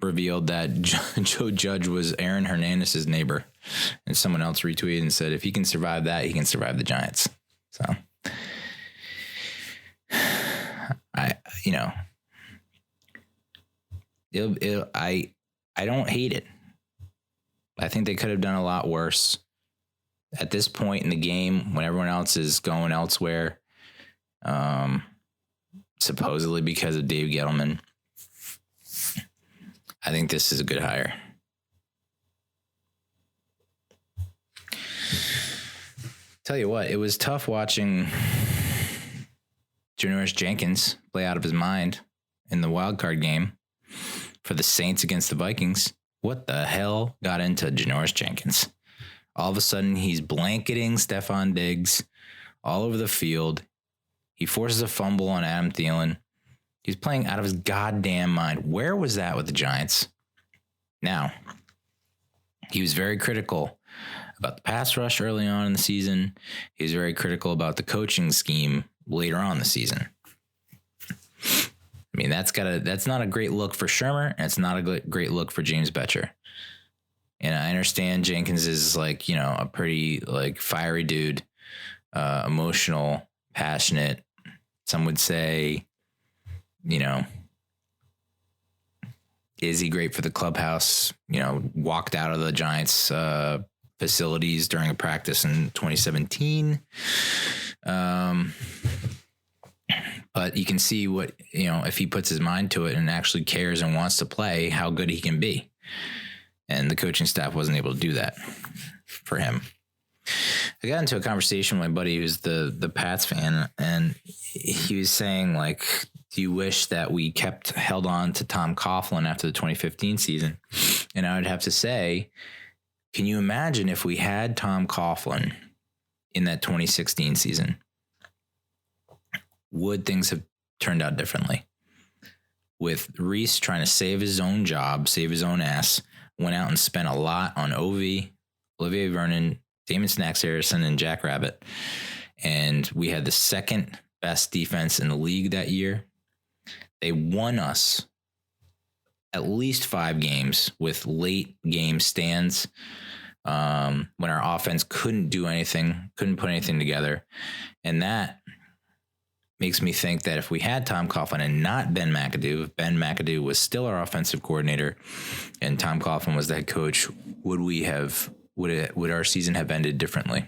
Speaker 1: revealed that Joe Judge was Aaron Hernandez's neighbor, and someone else retweeted and said, if he can survive that, he can survive the Giants. So I don't hate it. I think they could have done a lot worse at this point in the game when everyone else is going elsewhere. Supposedly because of Dave Gettleman. I think this is a good hire. Tell you what, it was tough watching Janoris Jenkins play out of his mind in the wild card game for the Saints against the Vikings. What the hell got into Janoris Jenkins? All of a sudden, he's blanketing Stephon Diggs all over the field. He forces a fumble on Adam Thielen. He's playing out of his goddamn mind. Where was that with the Giants? Now, he was very critical about the pass rush early on in the season. He was very critical about the coaching scheme later on in the season. I mean, that's not a great look for Shurmur, and it's not a great look for James Bettcher. And I understand Jenkins is like, a pretty like fiery dude, emotional, passionate. Some would say, is he great for the clubhouse? Walked out of the Giants facilities during a practice in 2017. But you can see what, if he puts his mind to it and actually cares and wants to play, how good he can be. And the coaching staff wasn't able to do that for him. I got into a conversation with my buddy who's the Pats fan, and he was saying, like, do you wish that we held on to Tom Coughlin after the 2015 season? And I would have to say, can you imagine if we had Tom Coughlin in that 2016 season? Would things have turned out differently? With Reese trying to save his own job, save his own ass, went out and spent a lot on Olivier Vernon, Damon Snacks Harrison, and Jack Rabbit. And we had the second best defense in the league that year. They won us at least 5 games with late game stands when our offense couldn't do anything, couldn't put anything together. And that makes me think that if we had Tom Coughlin and not Ben McAdoo, if Ben McAdoo was still our offensive coordinator and Tom Coughlin was the head coach, would our season have ended differently?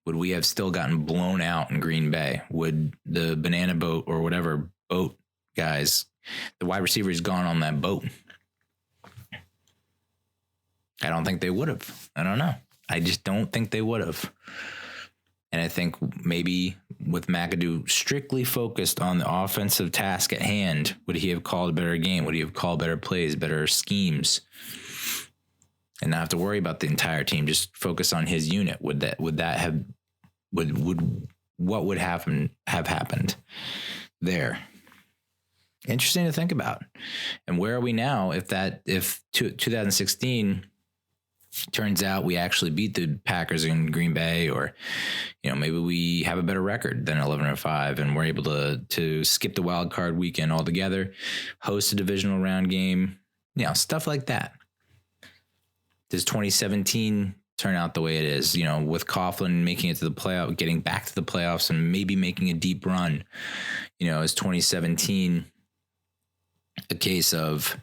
Speaker 1: Would we have still gotten blown out in Green Bay? Would the banana boat or whatever boat guys, the wide receivers gone on that boat? I don't think they would have. I don't know. I just don't think they would have. And I think maybe with McAdoo strictly focused on the offensive task at hand, would he have called a better game? Would he have called better plays, better schemes, and not have to worry about the entire team? Just focus on his unit. What would have happened there? Interesting to think about. And where are we now if 2016 turns out we actually beat the Packers in Green Bay, or, maybe we have a better record than 11-5 and we're able to skip the wild card weekend altogether, host a divisional round game, stuff like that. Does 2017 turn out the way it is, with Coughlin making it to the playoff, getting back to the playoffs and maybe making a deep run, is 2017 a case of,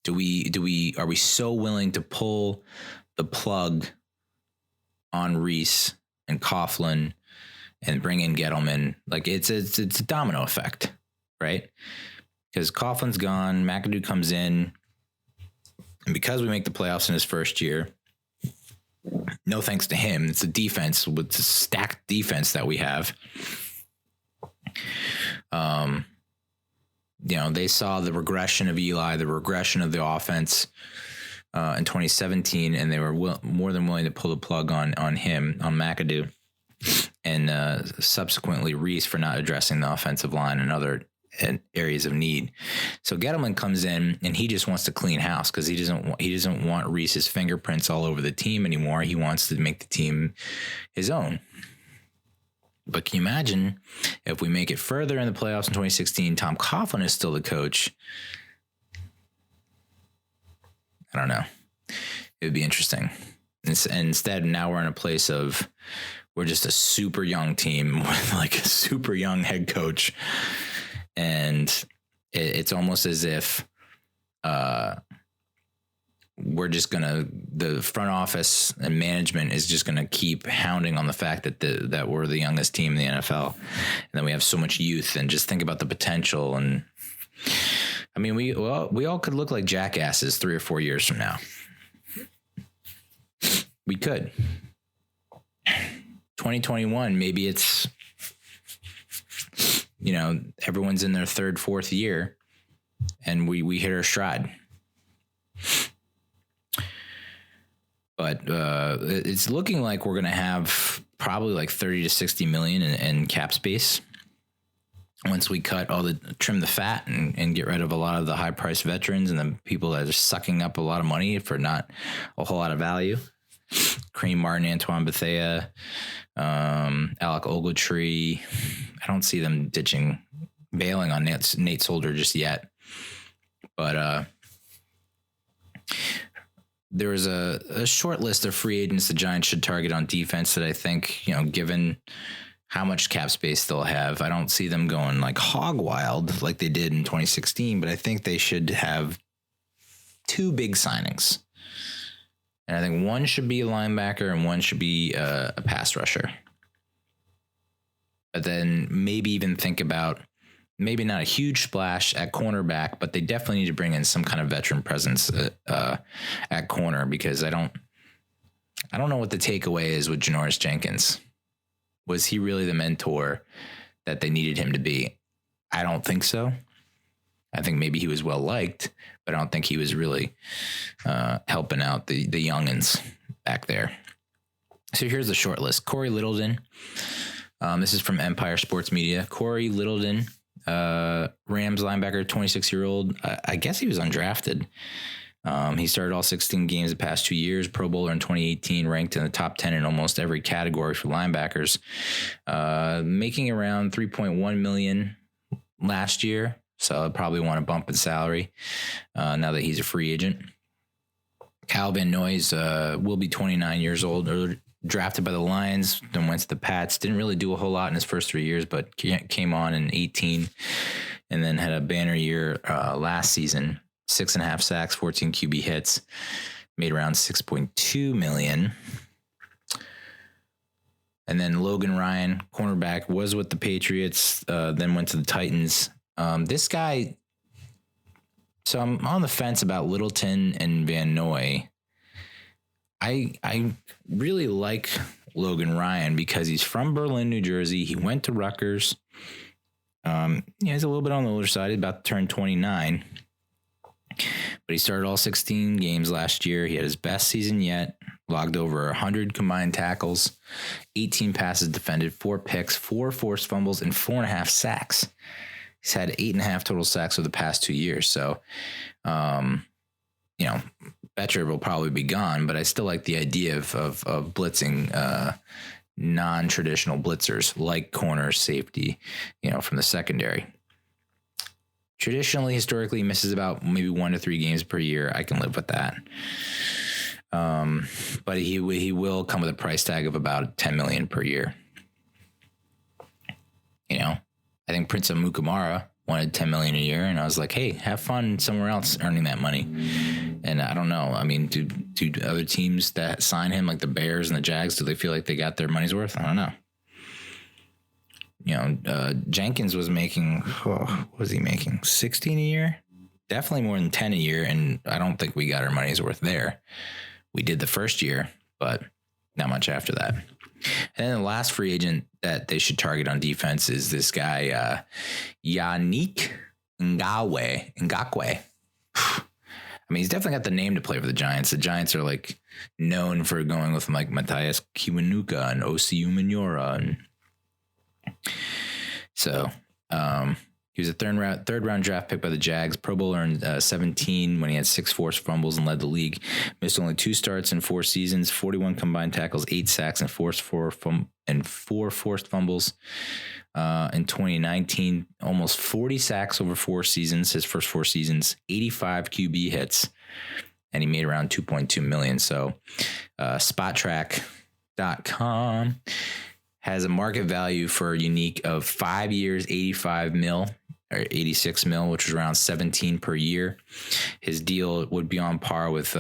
Speaker 1: are we so willing to pull the plug on Reese and Coughlin and bring in Gettleman? Like it's a domino effect, right? Because Coughlin's gone, McAdoo comes in, and because we make the playoffs in his first year, no thanks to him, it's a defense with the stacked defense that we have. They saw the regression of Eli, the regression of the offense in 2017, and they were more than willing to pull the plug on him, on McAdoo, and subsequently Reese for not addressing the offensive line and other areas of need. So Gettleman comes in and he just wants to clean house because he doesn't want Reese's fingerprints all over the team anymore. He wants to make the team his own. But can you imagine if we make it further in the playoffs in 2016, Tom Coughlin is still the coach? I don't know. It would be interesting. And instead, now we're in a place of we're just a super young team with like a super young head coach. And it's almost as if the front office and management is just going to keep hounding on the fact that we're the youngest team in the NFL. And then we have so much youth, and just think about the potential. And I mean, we all could look like jackasses 3 or 4 years from now. We could. 2021, maybe it's, everyone's in their 3rd, 4th year and we hit our stride. But it's looking like we're going to have probably like 30 to 60 million in cap space once we trim the fat and get rid of a lot of the high priced veterans and the people that are sucking up a lot of money for not a whole lot of value. Kareem Martin, Antoine Bethea, Alec Ogletree. I don't see them bailing on Nate Solder just yet. But there was a short list of free agents the Giants should target on defense that I think, given how much cap space they'll have, I don't see them going like hog wild like they did in 2016, but I think they should have two big signings. And I think one should be a linebacker and one should be a pass rusher. But then maybe even think about maybe not a huge splash at cornerback, but they definitely need to bring in some kind of veteran presence at corner, because I don't know what the takeaway is with Janoris Jenkins. Was he really the mentor that they needed him to be? I don't think so. I think maybe he was well liked, but I don't think he was really helping out the youngins back there. So here's the short list. Corey Littleton. This is from Empire Sports Media. Corey Littleton, Rams linebacker, 26-year-old. I guess he was undrafted. He started all 16 games the past 2 years, Pro Bowler in 2018, ranked in the top 10 in almost every category for linebackers, making around $3.1 million last year. So I'd probably want to bump his salary now that he's a free agent. Kyle Van Noy's will be 29 years old, drafted by the Lions, then went to the Pats. Didn't really do a whole lot in his first 3 years, but came on in 18 and then had a banner year last season. 6.5 sacks, 14 QB hits, made around $6.2 million. And then Logan Ryan, cornerback, was with the Patriots, then went to the Titans. This guy, so I'm on the fence about Littleton and Van Noy. I really like Logan Ryan because he's from Berlin, New Jersey. He went to Rutgers. He's a little bit on the older side, about to turn 29. But he started all 16 games last year. He had his best season yet, logged over 100 combined tackles, 18 passes defended, 4 picks, 4 forced fumbles, and 4.5 sacks. He's had 8.5 total sacks over the past 2 years. So, Betcher will probably be gone, but I still like the idea of blitzing non-traditional blitzers like corner, safety, from the secondary. Traditionally, historically, he misses about maybe 1 to 3 games per year. I can live with that. But he will come with a price tag of about $10 million per year. I think Prince Amukamara wanted $10 million a year, and I was like, hey, have fun somewhere else earning that money. And I don't know. I mean, do other teams that sign him, like the Bears and the Jags, do they feel like they got their money's worth? I don't know. Jenkins was making, what was he making? 16 a year? Definitely more than 10 a year. And I don't think we got our money's worth there. We did the first year, but not much after that. And then the last free agent that they should target on defense is this guy, Yannick Ngakoue. I mean, he's definitely got the name to play for the Giants. The Giants are like known for going with like Matthias Kiwanuka and Osi Umenyiora, and so he was a third round draft pick by the Jags, Pro Bowler in 17 when he had 6 forced fumbles and led the league. Missed only 2 starts in 4 seasons, 41 combined tackles, 8 sacks, and 4 forced fumbles. In 2019, almost 40 sacks over 4 seasons, his first 4 seasons, 85 QB hits, and he made around $2.2 million. So SpotTrack.com has a market value for Unique of 5 years, 85 mil or 86 mil, which was around 17 per year. His deal would be on par with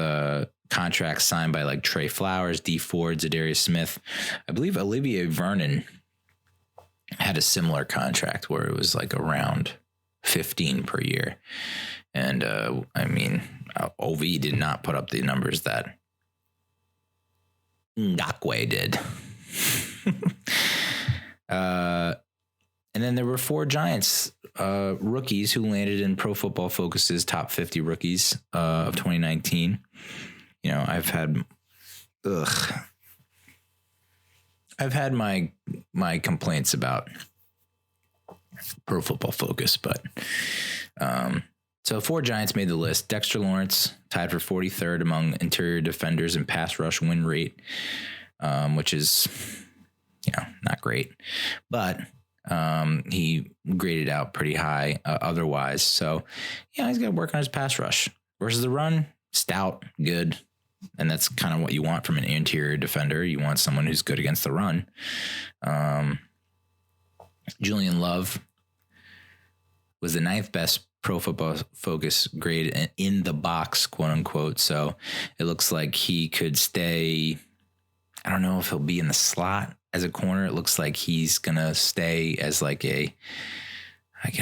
Speaker 1: contracts signed by like Trey Flowers, D Ford, Zadarius Smith. I believe Olivier Vernon had a similar contract where it was like around 15 per year. And OV did not put up the numbers that Ngakoue did. And then there were 4 Giants rookies who landed in Pro Football Focus's top 50 rookies of 2019. I've had my complaints about Pro Football Focus, but So 4 Giants made the list. Dexter Lawrence tied for 43rd among interior defenders in pass rush win rate, which is, not great. But he graded out pretty high otherwise. So, he's got to work on his pass rush. Versus the run, stout, good. And that's kind of what you want from an interior defender. You want someone who's good against the run. Julian Love was the 9th best Pro Football Focus grade in the box, quote unquote. So it looks like he could stay. I don't know if he'll be in the slot as a corner. It looks like he's going to stay as like a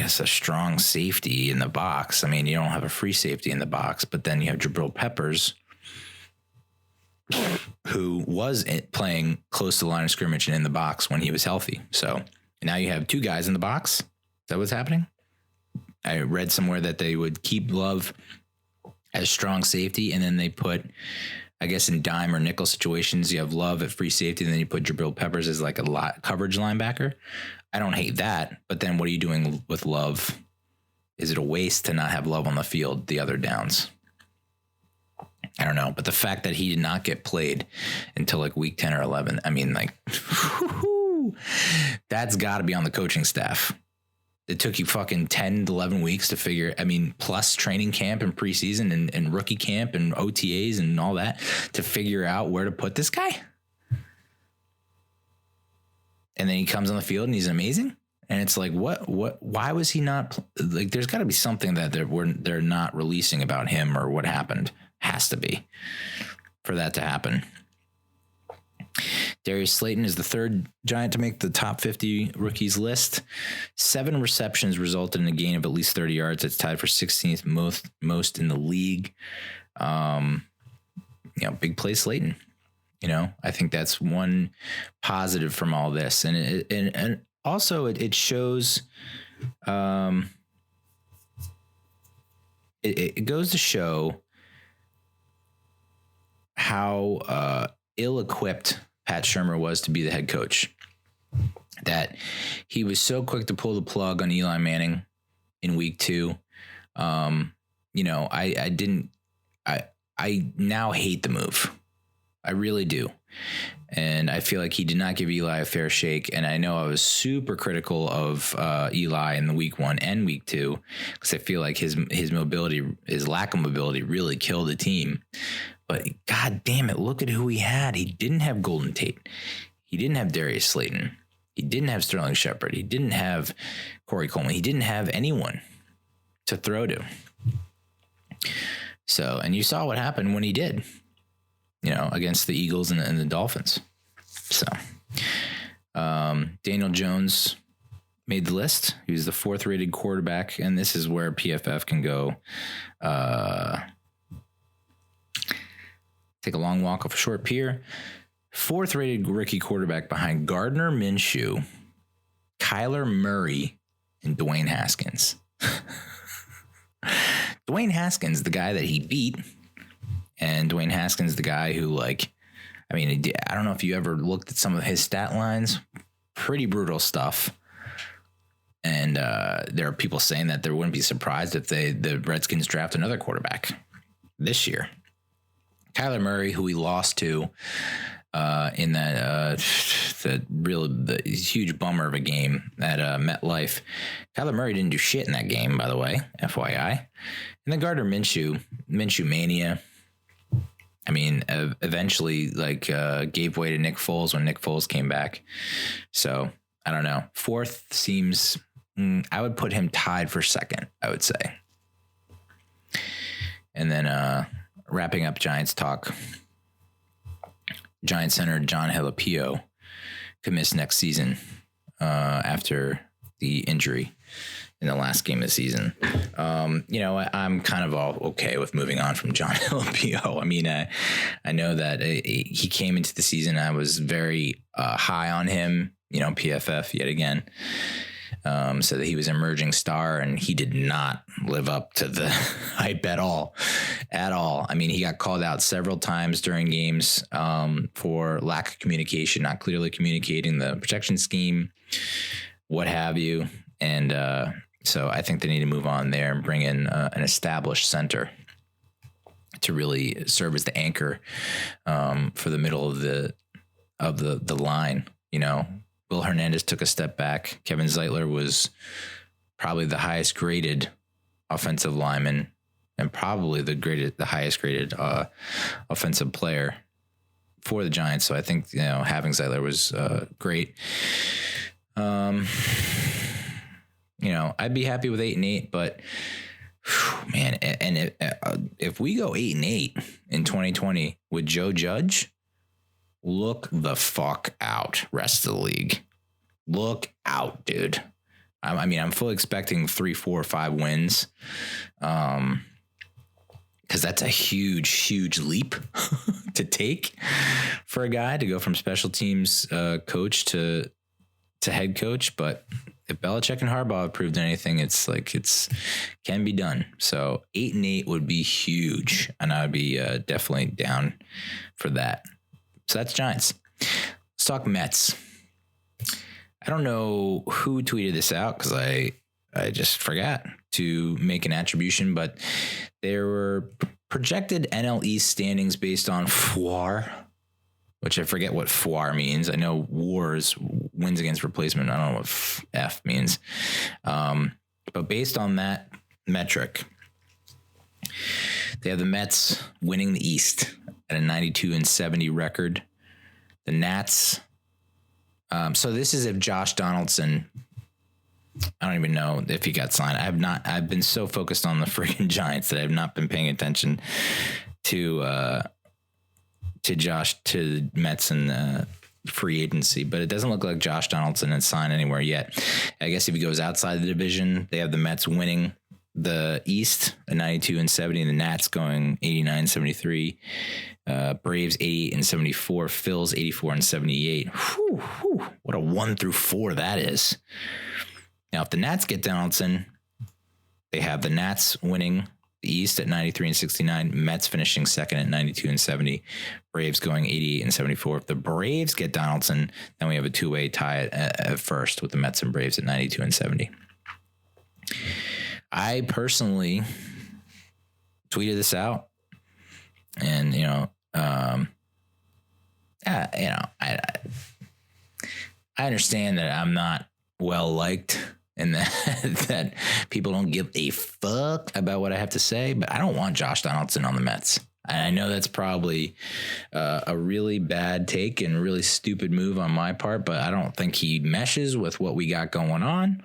Speaker 1: strong safety in the box. I mean, you don't have a free safety in the box, but then you have Jabril Peppers, who was playing close to the line of scrimmage and in the box when he was healthy. So now you have 2 guys in the box. Is that what's happening? I read somewhere that they would keep Love as strong safety, and then they put, I guess, in dime or nickel situations, you have Love at free safety, and then you put Jabril Peppers as like a coverage linebacker. I don't hate that, but then what are you doing with Love? Is it a waste to not have Love on the field the other downs? I don't know, but the fact that he did not get played until like week 10 or 11, I mean, like, that's got to be on the coaching staff. It took you fucking 10 to 11 weeks to figure, plus training camp and preseason and rookie camp and OTAs and all that to figure out where to put this guy. And then he comes on the field and he's amazing. And it's like, why was he not, like, there's got to be something that they're not releasing about him or what happened. Has to be for that to happen. Darius Slayton is the 3rd Giant to make the top 50 rookies list. 7 receptions resulted in a gain of at least 30 yards. It's tied for 16th most in the league. Big play Slayton. I think that's one positive from all this. And also it shows, it goes to show how ill-equipped Pat Shurmur was to be the head coach. That he was so quick to pull the plug on Eli Manning in week 2. I now hate the move. I really do. And I feel like he did not give Eli a fair shake. And I know I was super critical of Eli in the week 1 and week 2, because I feel like his mobility, his lack of mobility really killed the team. But God damn it, look at who he had. He didn't have Golden Tate. He didn't have Darius Slayton. He didn't have Sterling Shepard. He didn't have Corey Coleman. He didn't have anyone to throw to. So, and you saw what happened when he did, against the Eagles and the Dolphins. So, Daniel Jones made the list. He was the 4th rated quarterback, and this is where PFF can go, take a long walk off a short pier. 4th rated rookie quarterback behind Gardner Minshew, Kyler Murray, and Dwayne Haskins. Dwayne Haskins, the guy that he beat, and Dwayne Haskins, the guy who, I don't know if you ever looked at some of his stat lines. Pretty brutal stuff. And there are people saying that they wouldn't be surprised if the Redskins draft another quarterback this year. Kyler Murray, who we lost to in that the huge bummer of a game at MetLife. Kyler Murray didn't do shit in that game, by the way, FYI. And then Gardner Minshew mania. Eventually, gave way to Nick Foles when Nick Foles came back. So, I don't know. 4th seems, I would put him tied for 2nd, I would say. And then wrapping up Giants talk, Giants center John Halapio could miss next season after the injury in the last game of the season. I'm kind of all okay with moving on from John Halapio. I know that he came into the season. I was very high on him, PFF yet again. So that he was an emerging star, and he did not live up to the hype at all. He got called out several times during games for lack of communication, not clearly communicating the protection scheme, what have you. And So I think they need to move on there and bring in an established center to really serve as the anchor for the middle of the line. You know, Will Hernandez took a step back. Kevin Zeitler was probably the highest graded offensive lineman and probably the highest graded offensive player for the Giants. So I think, you know, having Zeitler was great. You know, I'd be happy with 8-8, but man, and if we go 8-8 in 2020 with Joe Judge, look the fuck out, rest of the league. Look out, dude. I mean, I'm fully expecting 3, 4, 5 wins. Because that's a huge leap to take for a guy to go from special teams coach to head coach. But if Belichick and Harbaugh have proved anything, it's can be done. So 8-8 would be huge, and I'd be definitely down for that. So that's Giants. Let's talk Mets. I don't know who tweeted this out because I just forgot to make an attribution, but there were projected NL East standings based on FWAR, which I forget what FWAR means. I know WAR is wins against replacement. I don't know what F means. But based on that metric, they have the Mets winning the East at a 92-70 record. The Nats. So this is if Josh Donaldson, I don't even know if he got signed. I've been so focused on the freaking Giants that I've not been paying attention to the Mets and free agency, but it doesn't look like Josh Donaldson has signed anywhere yet. I guess if he goes outside the division, they have the Mets winning the East at 92-70, and the Nats going 89-73. Braves 88-74, Phils 84-78. What a 1-4 that is. Now, if the Nats get Donaldson, they have the Nats winning the East at 93-69, Mets finishing second at 92-70, Braves going 88-74. If the Braves get Donaldson, then we have a two-way tie at first with the Mets and Braves at 92-70. I personally tweeted this out, and I understand that I'm not well liked and that people don't give a fuck about what I have to say, but I don't want Josh Donaldson on the Mets. And I know that's probably a really bad take and really stupid move on my part, but I don't think he meshes with what we got going on.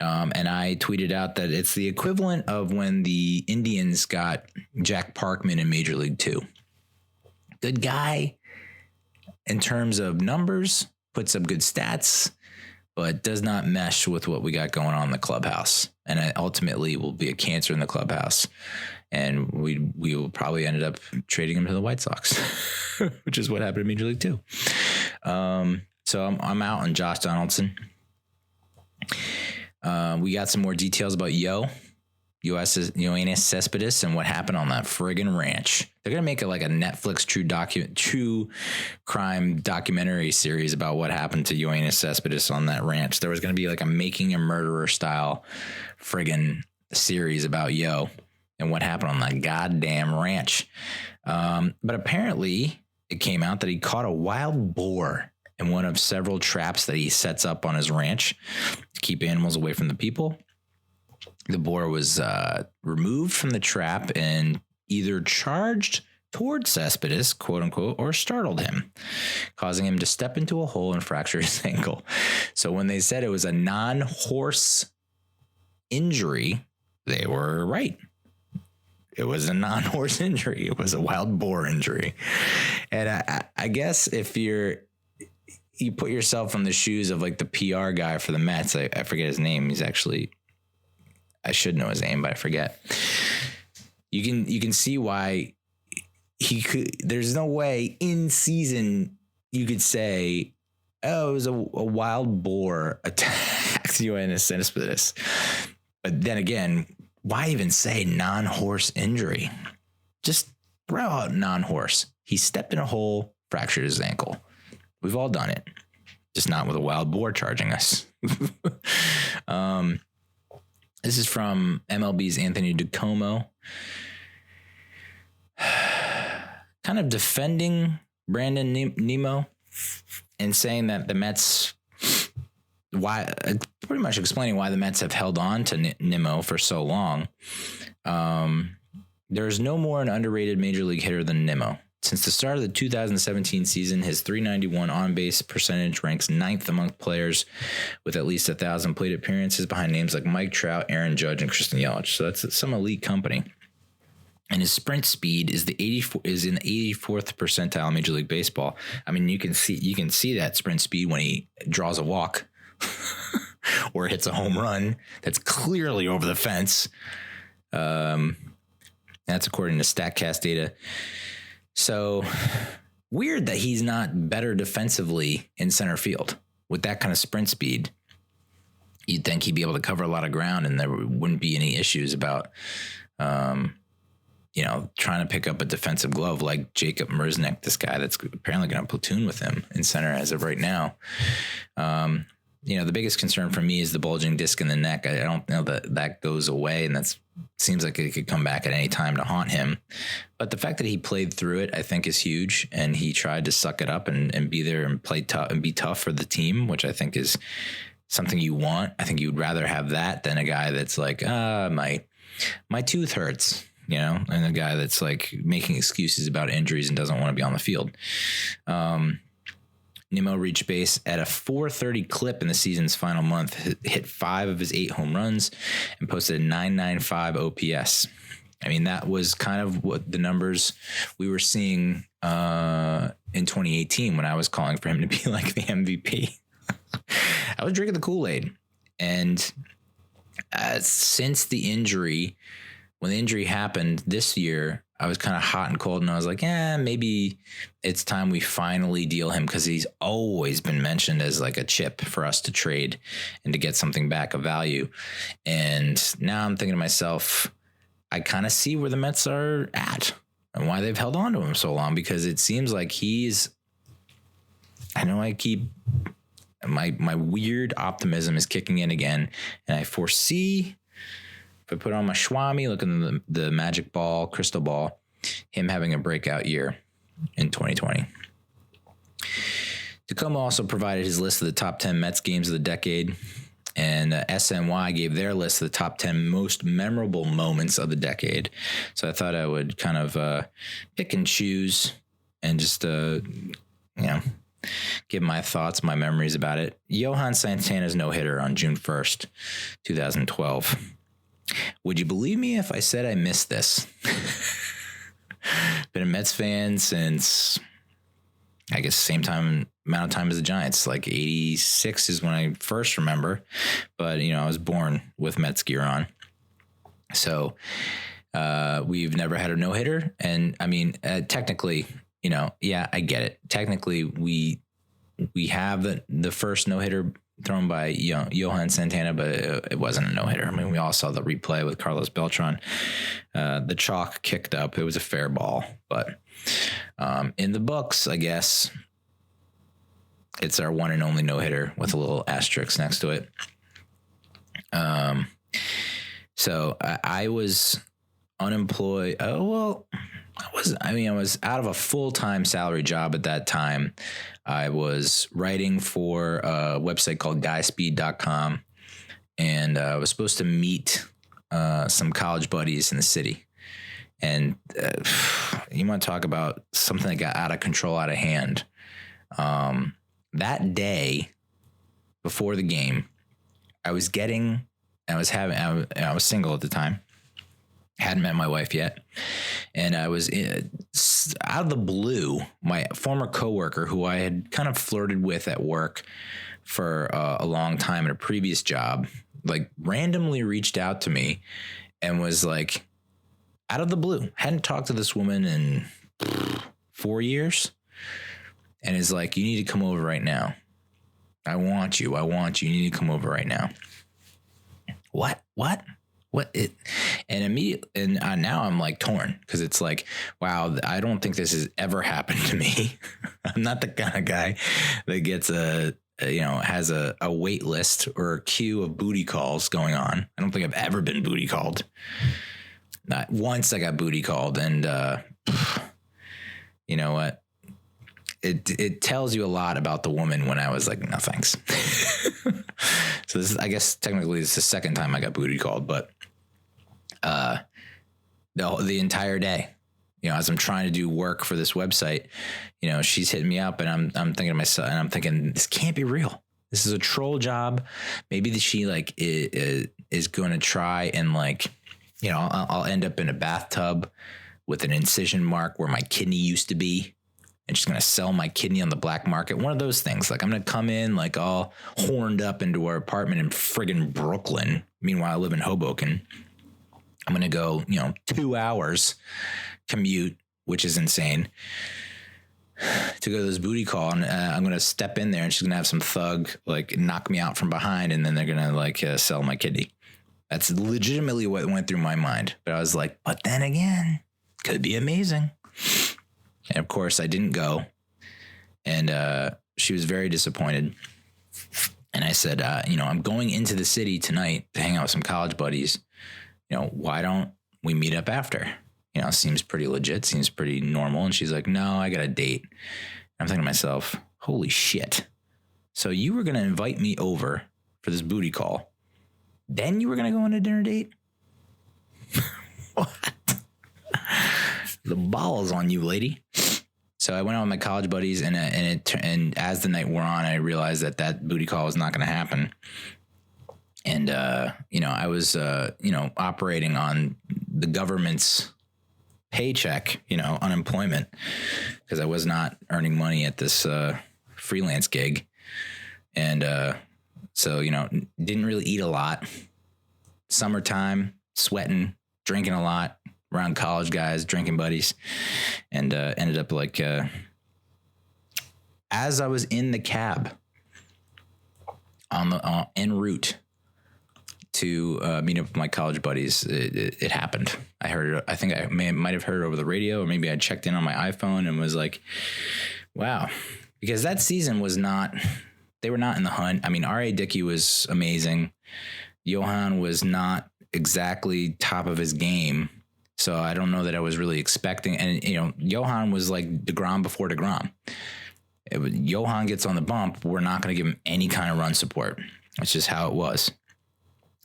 Speaker 1: And I tweeted out that it's the equivalent of when the Indians got Jack Parkman in Major League 2. Good guy in terms of numbers, puts up good stats, but does not mesh with what we got going on in the clubhouse. And it ultimately will be a cancer in the clubhouse. And we will probably ended up trading him to the White Sox, which is what happened in Major League 2. So I'm out on Josh Donaldson. We got some more details about Yoenis Cespedes and what happened on that friggin' ranch. They're going to make it like a Netflix true crime documentary series about what happened to Yoenis Cespedes on that ranch. There was going to be like a Making a Murderer style friggin' series about Yo and what happened on that goddamn ranch. But apparently it came out that he caught a wild boar in one of several traps that he sets up on his ranch to keep animals away from the people. The boar was removed from the trap and either charged toward Cespedes, quote unquote, or startled him, causing him to step into a hole and fracture his ankle. So when they said it was a non-horse injury, they were right. It was a non-horse injury. It was a wild boar injury. And I guess if you put yourself in the shoes of like the PR guy for the Mets, I forget his name. He's actually, I should know his name, but I forget. You can see why he could. There's no way in season you could say, "Oh, it was a wild boar attacked Yoenis Cespedes." But then again, why even say non-horse injury? Just throw out non-horse. He stepped in a hole, fractured his ankle. We've all done it, just not with a wild boar charging us. This is from MLB's Anthony DiComo. Kind of defending Brandon Nimmo and saying that the Mets, pretty much explaining why the Mets have held on to Nimmo for so long. There's no more an underrated major league hitter than Nimmo. Since the start of the 2017 season, his .391 on-base percentage ranks 9th among players with at least 1,000 plate appearances, behind names like Mike Trout, Aaron Judge, and Christian Yelich. So that's some elite company. And his sprint speed is in the 84th percentile in Major League Baseball. I mean, you can see that sprint speed when he draws a walk or hits a home run that's clearly over the fence. That's according to StatCast data. So weird that he's not better defensively in center field with that kind of sprint speed. You'd think he'd be able to cover a lot of ground and there wouldn't be any issues about, trying to pick up a defensive glove like Jacob Merznick, this guy that's apparently going to platoon with him in center as of right now. The biggest concern for me is the bulging disc in the neck. I don't know that goes away, and that seems like it could come back at any time to haunt him. But the fact that he played through it, I think, is huge, and he tried to suck it up and be there and play tough and be tough for the team, which I think is something you want. I think you'd rather have that than a guy that's like, my tooth hurts, and a guy that's like making excuses about injuries and doesn't want to be on the field. Nimmo reached base at a .430 clip in the season's final month, hit 5 of his 8 home runs, and posted a .995 OPS. I mean, that was kind of what the numbers we were seeing in 2018 when I was calling for him to be like the MVP. I was drinking the Kool-Aid. And since the injury, when the injury happened this year, I was kind of hot and cold, and I was like, maybe it's time we finally deal him, because he's always been mentioned as like a chip for us to trade and to get something back of value. And now I'm thinking to myself, I kind of see where the Mets are at and why they've held on to him so long, because it seems like my weird optimism is kicking in again, and I foresee, if I put on my Schwami, look at the magic ball, crystal ball, him having a breakout year in 2020. DiComo also provided his list of the top 10 Mets games of the decade, and SNY gave their list of the top 10 most memorable moments of the decade. So I thought I would kind of pick and choose and just, give my thoughts, my memories about it. Yoenis Santana's no-hitter on June 1st, 2012. Would you believe me if I said I missed this? Been a Mets fan since, I guess, same amount of time as the Giants. Like 86 is when I first remember. But, I was born with Mets gear on. So we've never had a no-hitter. And, I mean, technically, I get it. Technically, we have the first no-hitter thrown by Yoenis Santana, but it wasn't a no-hitter. I mean, we all saw the replay with Carlos Beltran. The chalk kicked up. It was a fair ball. But in the books, I guess, it's our one and only no-hitter with a little asterisk next to it. So I was unemployed. I was out of a full-time salary job at that time. I was writing for a website called guyspeed.com, and I was supposed to meet some college buddies in the city. And you want to talk about something that got out of control, out of hand. That day before the game, I was single at the time. Hadn't met my wife yet. And I was out of the blue, my former coworker, who I had kind of flirted with at work for a long time at a previous job, like randomly reached out to me and was like, out of the blue, hadn't talked to this woman in 4 years, and is like, you need to come over right now. I want you. You need to come over right now. What? And immediately, and now I'm like torn, because it's like, wow, I don't think this has ever happened to me. I'm not the kind of guy that gets a has a wait list or a queue of booty calls going on. I don't think I've ever been booty called. Not once I got booty called, and you know what? It tells you a lot about the woman when I was like, no thanks. So this is, I guess technically it's the second time I got booty called, but the entire day, as I'm trying to do work for this website, she's hitting me up, and I'm thinking to myself, and I'm thinking, this can't be real. This is a troll job. Maybe that she is going to try and I'll end up in a bathtub with an incision mark where my kidney used to be, and she's going to sell my kidney on the black market. One of those things. Like, I'm going to come in all horned up into our apartment in friggin' Brooklyn. Meanwhile, I live in Hoboken. I'm going to go, 2 hours commute, which is insane, to go to this booty call. And I'm going to step in there, and she's going to have some thug knock me out from behind. And then they're going to sell my kidney. That's legitimately what went through my mind. But I was like, but then again, could be amazing. And of course I didn't go. And she was very disappointed. And I said, I'm going into the city tonight to hang out with some college buddies. Why don't we meet up after? Seems pretty legit, seems pretty normal. And she's like, no, I got a date. I'm thinking to myself, holy shit. So you were going to invite me over for this booty call. Then you were going to go on a dinner date? What? The balls on you, lady. So I went out with my college buddies, and as the night wore on, I realized that booty call was not going to happen. And, I was, operating on the government's paycheck, unemployment, because I was not earning money at this freelance gig. And so, didn't really eat a lot. Summertime, sweating, drinking a lot around college guys, drinking buddies, and ended up as I was in the cab on the en route to meet up with my college buddies, it happened. I heard it. I think I might have heard it over the radio, or maybe I checked in on my iPhone and was like, wow, because that season they were not in the hunt. I mean, R.A. Dickey was amazing. Johan was not exactly top of his game. So I don't know that I was really expecting. And, Johan was like DeGrom before DeGrom. Johan gets on the bump, we're not going to give him any kind of run support. That's just how it was.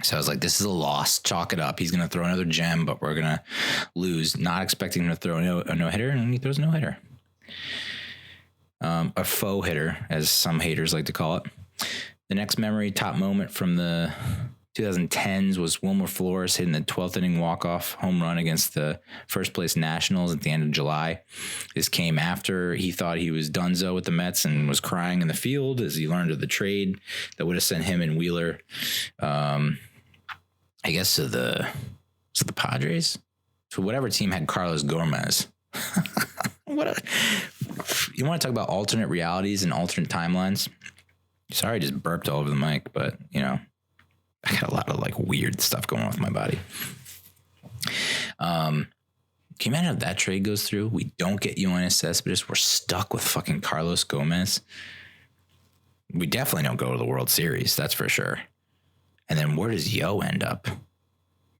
Speaker 1: So I was like, this is a loss. Chalk it up. He's going to throw another gem, but we're going to lose. Not expecting him to throw a no-hitter, and he throws a no-hitter. A faux hitter, as some haters like to call it. The next memory, top moment from the 2010s was Wilmer Flores hitting the 12th inning walk-off home run against the first place Nationals at the end of July. This came after he thought he was donezo with the Mets and was crying in the field as he learned of the trade that would have sent him and Wheeler, I guess, to the Padres, to whatever team had Carlos Gomez. You want to talk about alternate realities and alternate timelines? Sorry, I just burped all over the mic, but I got a lot of weird stuff going on with my body. Can you imagine if that trade goes through? We don't get Yoenis Cespedes. We're stuck with fucking Carlos Gomez. We definitely don't go to the World Series. That's for sure. And then where does Yo end up?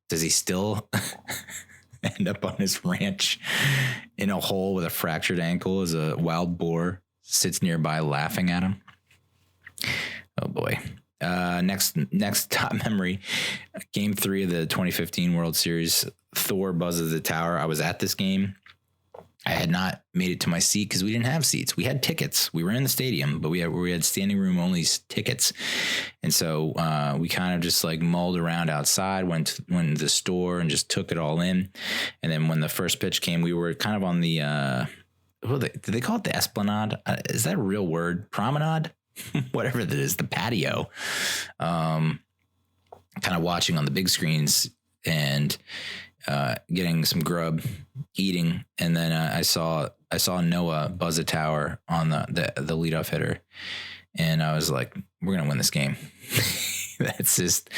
Speaker 1: Does he still end up on his ranch in a hole with a fractured ankle as a wild boar sits nearby laughing at him? Oh boy. Next top memory, game 3 of the 2015 World Series, Thor buzzes the tower. I was at this game. I had not made it to my seat because we didn't have seats. We had tickets. We were in the stadium, but we had standing room only tickets. And so we kind of just mulled around outside, went to the store and just took it all in. And then when the first pitch came, we were kind of on the, did they call it the Esplanade? Is that a real word? Promenade? Whatever that is, the patio, kind of watching on the big screens and getting some grub, eating, and then I saw Noah buzz a tower on the leadoff hitter, and I was like, we're gonna win this game. That's just,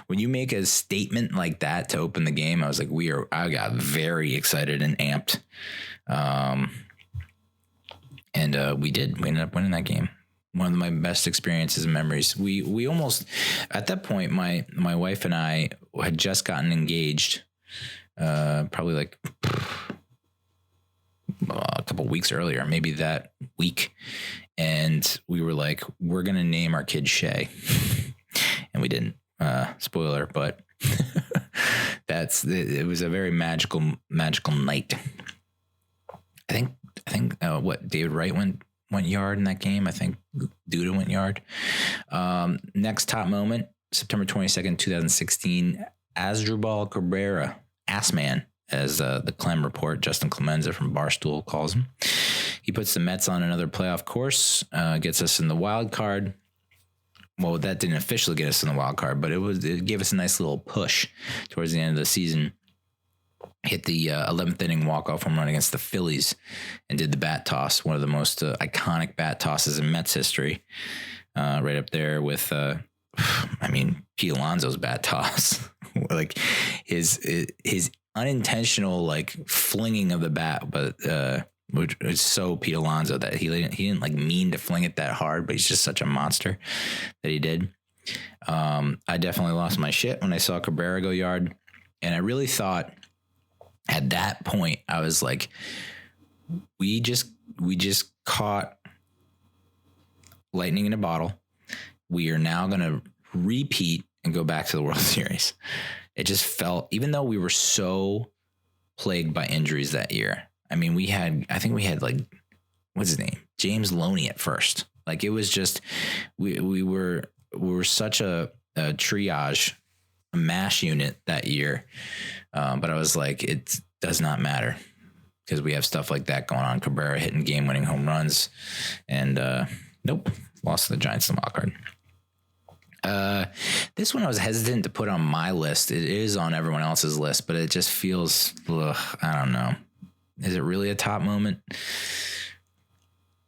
Speaker 1: when you make a statement like that to open the game, I was like, I got very excited and amped, and we ended up winning that game. one of my best experiences and memories. We almost, at that point, my wife and I had just gotten engaged, probably like a couple weeks earlier, maybe that week. And we were like, we're going to name our kid Shay. And we didn't, spoiler, but it was a very magical night. I think what David Wright went yard in that game. I think Duda went yard. Next top moment, September 22nd, 2016, Asdrubal Cabrera, Assman, as the Clem report, Justin Clemenza from Barstool calls him. He puts the Mets on another playoff course, gets us in the wild card. Well, that didn't officially get us in the wild card, but it gave us a nice little push towards the end of the season. Hit the 11th inning walk-off home run against the Phillies and did the bat toss, one of the most iconic bat tosses in Mets history, right up there with, Pete Alonso's bat toss. Like his unintentional like flinging of the bat, but which is so Pete Alonso that he didn't like mean to fling it that hard, but he's just such a monster that he did. I definitely lost my shit when I saw Cabrera go yard, and I really thought at that point I was like, we just caught lightning in a bottle. We are now going to repeat and go back to the World Series. It just felt, even though we were so plagued by injuries that year. I mean, I think we had like, what's his name? James Loney at first. Like it was just, we were such a triage, a MASH unit that year. But I was like, it does not matter because we have stuff like that going on. Cabrera hitting game-winning home runs, and nope, lost to the Giants in the wild card. This one I was hesitant to put on my list. It is on everyone else's list, but it just feels, I don't know. Is it really a top moment?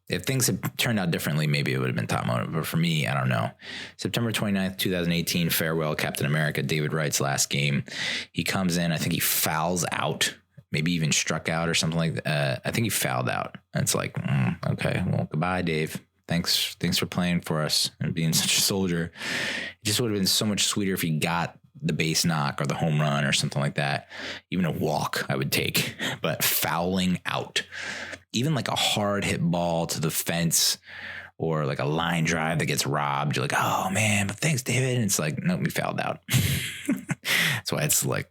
Speaker 1: If things had turned out differently, maybe it would have been top moment. But for me, I don't know. September 29th, 2018, farewell Captain America, David Wright's last game. He comes in, I think he fouls out, maybe even struck out or something like that. I think he fouled out. And it's like, okay, well, goodbye, Dave. Thanks for playing for us and being such a soldier. It just would have been so much sweeter if he got the base knock or the home run or something like that. Even a walk I would take, but fouling out, even like a hard hit ball to the fence or like a line drive that gets robbed. You're like, oh man, but thanks, David. And it's like, nope, we fouled out. That's why it's like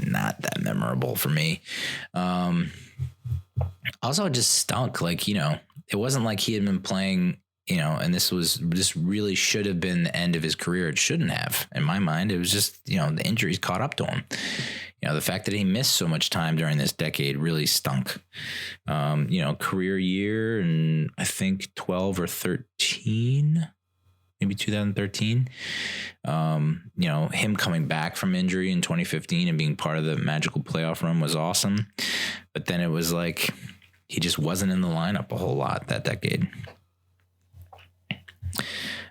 Speaker 1: not that memorable for me. Also, it just stunk. Like, it wasn't like he had been playing, and this really should have been the end of his career. It shouldn't have, in my mind. It was just, the injuries caught up to him. The fact that he missed so much time during this decade really stunk. Career year, and I think 12 or 13, maybe 2013. Him coming back from injury in 2015 and being part of the magical playoff run was awesome. But then it was like, he just wasn't in the lineup a whole lot that decade.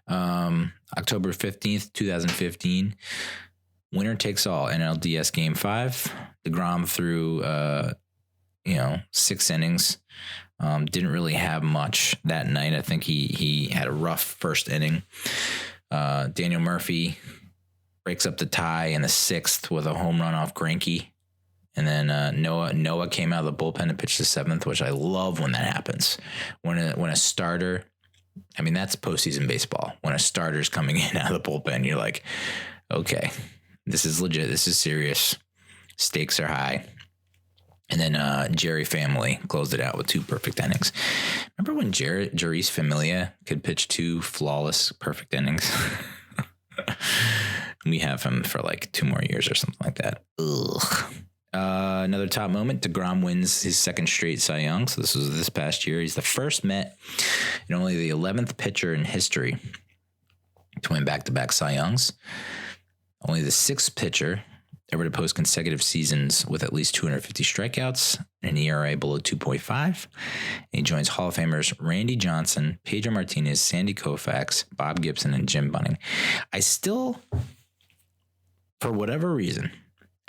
Speaker 1: October 15th, 2015, winner takes all, NLDS Game 5. DeGrom threw, 6 innings. Didn't really have much that night. I think he had a rough first inning. Daniel Murphy breaks up the tie in the 6th with a home run off Greinke. And then Noah came out of the bullpen to pitch the 7th, which I love when that happens. When a starter, I mean, that's postseason baseball. When a starter's coming in out of the bullpen, you're like, okay, this is legit. This is serious. Stakes are high. And then Jerry Family closed it out with 2 perfect innings. Remember when Jeurys Familia could pitch 2 flawless perfect innings? We have him for like 2 more years or something like that. Ugh. Another top moment, DeGrom wins his 2nd straight Cy Young. So this was this past year. He's the first Met and only the 11th pitcher in history to win back-to-back Cy Youngs. Only the 6th pitcher ever to post consecutive seasons with at least 250 strikeouts and an ERA below 2.5. And he joins Hall of Famers Randy Johnson, Pedro Martinez, Sandy Koufax, Bob Gibson, and Jim Bunning. I still, for whatever reason,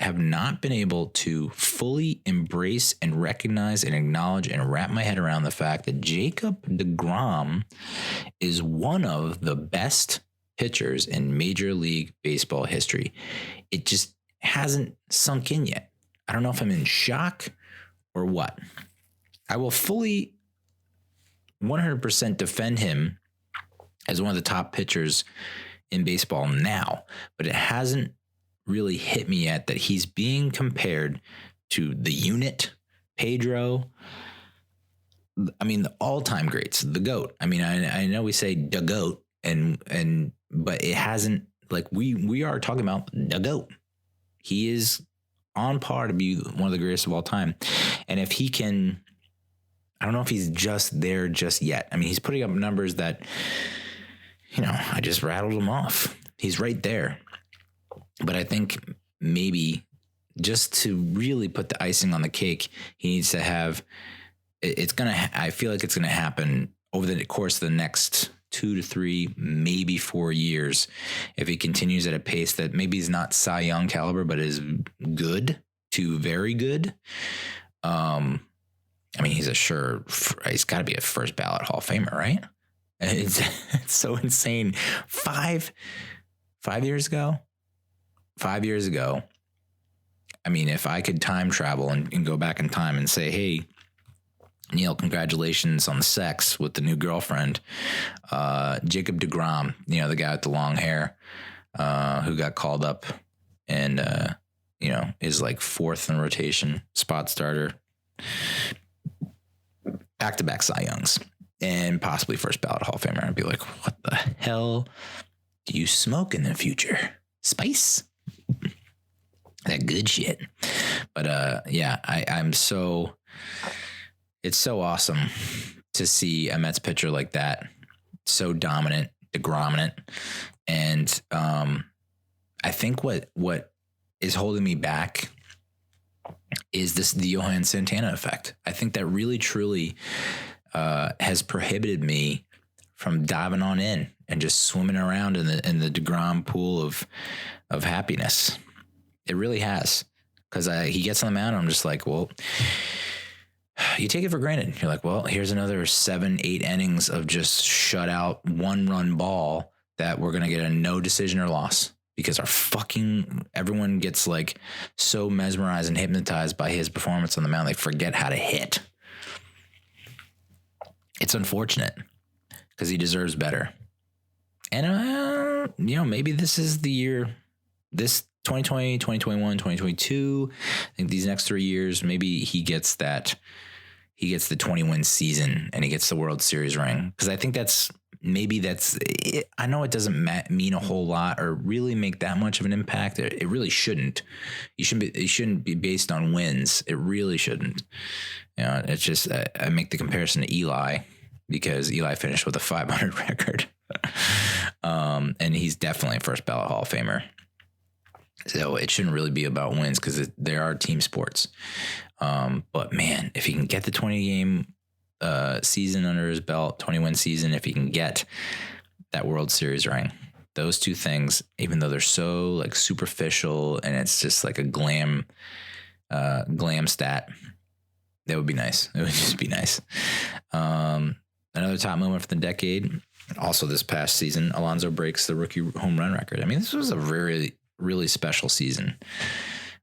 Speaker 1: have not been able to fully embrace and recognize and acknowledge and wrap my head around the fact that Jacob deGrom is one of the best pitchers in Major League Baseball history. It just hasn't sunk in yet. I don't know if I'm in shock or what. I will fully 100% defend him as one of the top pitchers in baseball now, but it hasn't really hit me yet that he's being compared to the unit, Pedro. I mean, the all-time greats, the GOAT. I mean, I know we say the GOAT, but it hasn't, like, we are talking about the GOAT. He is on par to be one of the greatest of all time. And if he can, I don't know if he's just there just yet. I mean, he's putting up numbers that, I just rattled him off. He's right there. But I think maybe just to really put the icing on the cake, he needs to have, I feel like it's going to happen over the course of the next 2 to 3, maybe 4 years. If he continues at a pace that maybe is not Cy Young caliber, but is good to very good. I mean, he's got to be a first ballot Hall of Famer, right? It's so insane. 5 years ago, I mean, if I could time travel and go back in time and say, hey, Neal, congratulations on the sex with the new girlfriend. Jacob deGrom, the guy with the long hair, who got called up and, is like 4th in rotation, spot starter, back-to-back Cy Youngs, and possibly first ballot Hall of Famer. I'd be like, what the hell do you smoke in the future? Spice? That good shit. But it's so awesome to see a Mets pitcher like that, so dominant, degrominant. And I think what is holding me back is the Johan Santana effect. I think that really, truly has prohibited me from diving on in and just swimming around in the DeGrom pool of happiness. It really has, because he gets on the mound and I'm just like, well, you take it for granted. You're like, well, here's another 7-8 innings of just shutout 1-run ball that we're going to get a no decision or loss, because everyone gets like so mesmerized and hypnotized by his performance on the mound. They forget how to hit. It's unfortunate because he deserves better. And, maybe this is the year, this 2020, 2021, 2022. I think these next 3 years, maybe he gets the 20-win season and he gets the World Series ring. Because I think that's it. I know it doesn't mean a whole lot or really make that much of an impact. It really shouldn't. It shouldn't be based on wins. It really shouldn't. It's just I make the comparison to Eli, because Eli finished with a 500 record, and he's definitely a first ballot Hall of Famer. So it shouldn't really be about wins, because there are team sports. But man, if he can get the 20-game season under his belt, 20-win season, if he can get that World Series ring, those two things, even though they're so like superficial and it's just like a glam stat, that would be nice. It would just be nice. Another top moment for the decade, also this past season, Alonso breaks the rookie home run record. I mean, this was a very, really special season.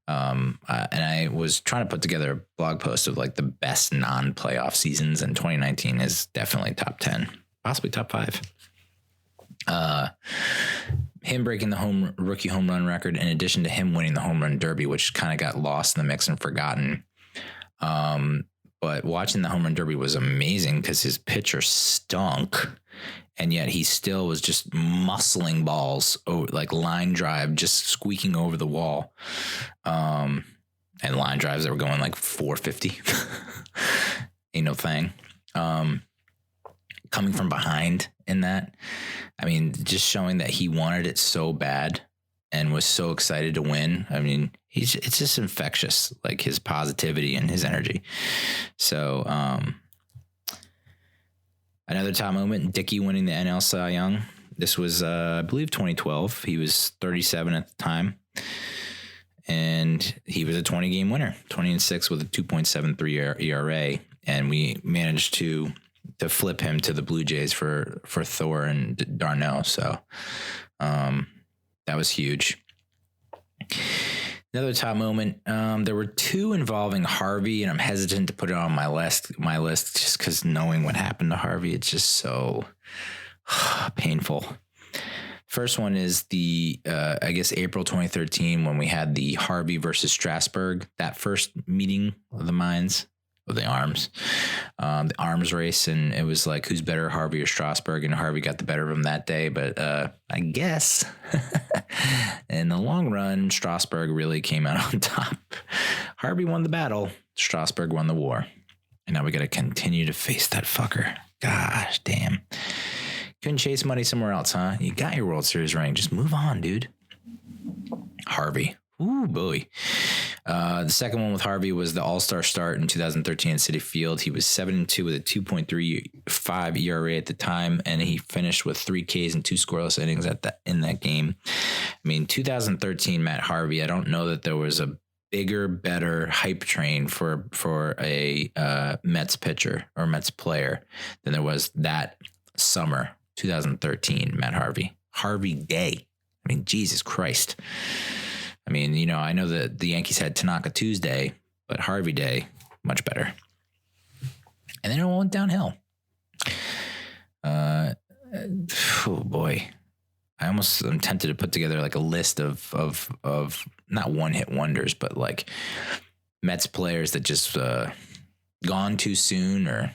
Speaker 1: And I was trying to put together a blog post of like the best non-playoff seasons, and 2019 is definitely top 10, possibly top 5. Him breaking the rookie home run record, in addition to him winning the home run derby, which kind of got lost in the mix and forgotten. But watching the home run derby was amazing because his pitcher stunk, and yet he still was just muscling balls, like line drive, just squeaking over the wall. And line drives that were going like 450. Ain't no thing. Coming from behind in that, I mean, just showing that he wanted it so bad and was so excited to win. I mean, it's just infectious, like his positivity and his energy. So, another top moment, Dickey winning the NL Cy Young. This was, I believe, 2012. He was 37 at the time, and he was a 20-game winner, 20-6 with a 2.73 ERA. And we managed to to flip him to the Blue Jays for Thor and Darnell. So that was huge. Another top moment, there were two involving Harvey, and I'm hesitant to put it on my list just because knowing what happened to Harvey, it's just so painful. First one is the, I guess, April 2013 when we had the Harvey versus Strasburg, that first meeting of the minds, of the arms race. And it was like, who's better, Harvey or Strasburg? And Harvey got the better of him that day. But I guess in the long run, Strasburg really came out on top. Harvey won the battle. Strasburg won the war. And now we got to continue to face that fucker. Gosh, damn. Couldn't chase money somewhere else, huh? You got your World Series ring. Just move on, dude. Harvey. Ooh, boy. The second one with Harvey was the All-Star start in 2013 at Citi Field. He was 7-2 with a 2.35 ERA at the time, and he finished with 3 Ks and 2 scoreless innings in that game. I mean, 2013 Matt Harvey, I don't know that there was a bigger, better hype train for a Mets pitcher or Mets player than there was that summer, 2013 Matt Harvey. Harvey Day. I mean, Jesus Christ. I mean, you know, I know that the Yankees had Tanaka Tuesday, but Harvey Day, much better. And then it went downhill. Oh boy. I'm tempted to put together like a list of not one-hit wonders, but like Mets players that just gone too soon, or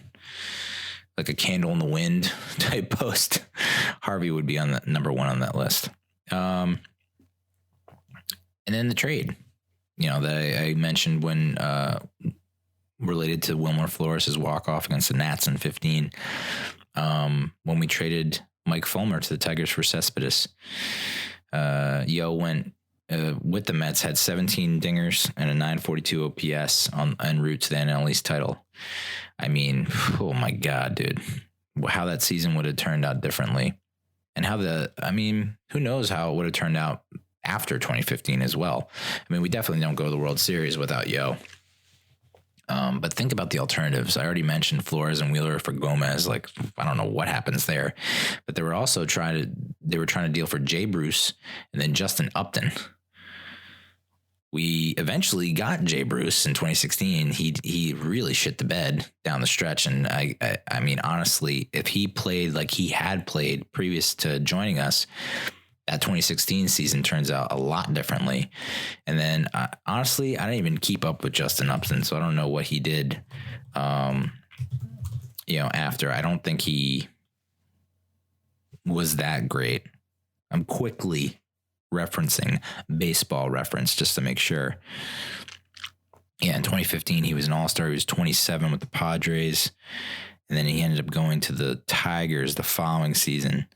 Speaker 1: like a candle in the wind type post. Harvey would be on the number one on that list. And then the trade, you know, that I mentioned when related to Wilmer Flores' walk-off against the Nats in 15, when we traded Mike Fulmer to the Tigers for Cespedes. Yo went with the Mets, had 17 dingers and a 942 OPS en route to the NL East title. I mean, oh my God, dude, how that season would have turned out differently. And who knows how it would have turned out after 2015 as well. I mean, we definitely don't go to the World Series without Yo. But think about the alternatives. I already mentioned Flores and Wheeler for Gomez. Like, I don't know what happens there, but they were also trying to deal for Jay Bruce and then Justin Upton. We eventually got Jay Bruce in 2016. He really shit the bed down the stretch. And I mean, honestly, if he played like he had played previous to joining us, that 2016 season turns out a lot differently. And then honestly, I didn't even keep up with Justin Upton, so I don't know what he did. After, I don't think he was that great. I'm quickly referencing Baseball Reference just to make sure. Yeah, in 2015, he was an all-star. He was 27 with the Padres. And then he ended up going to the Tigers the following season.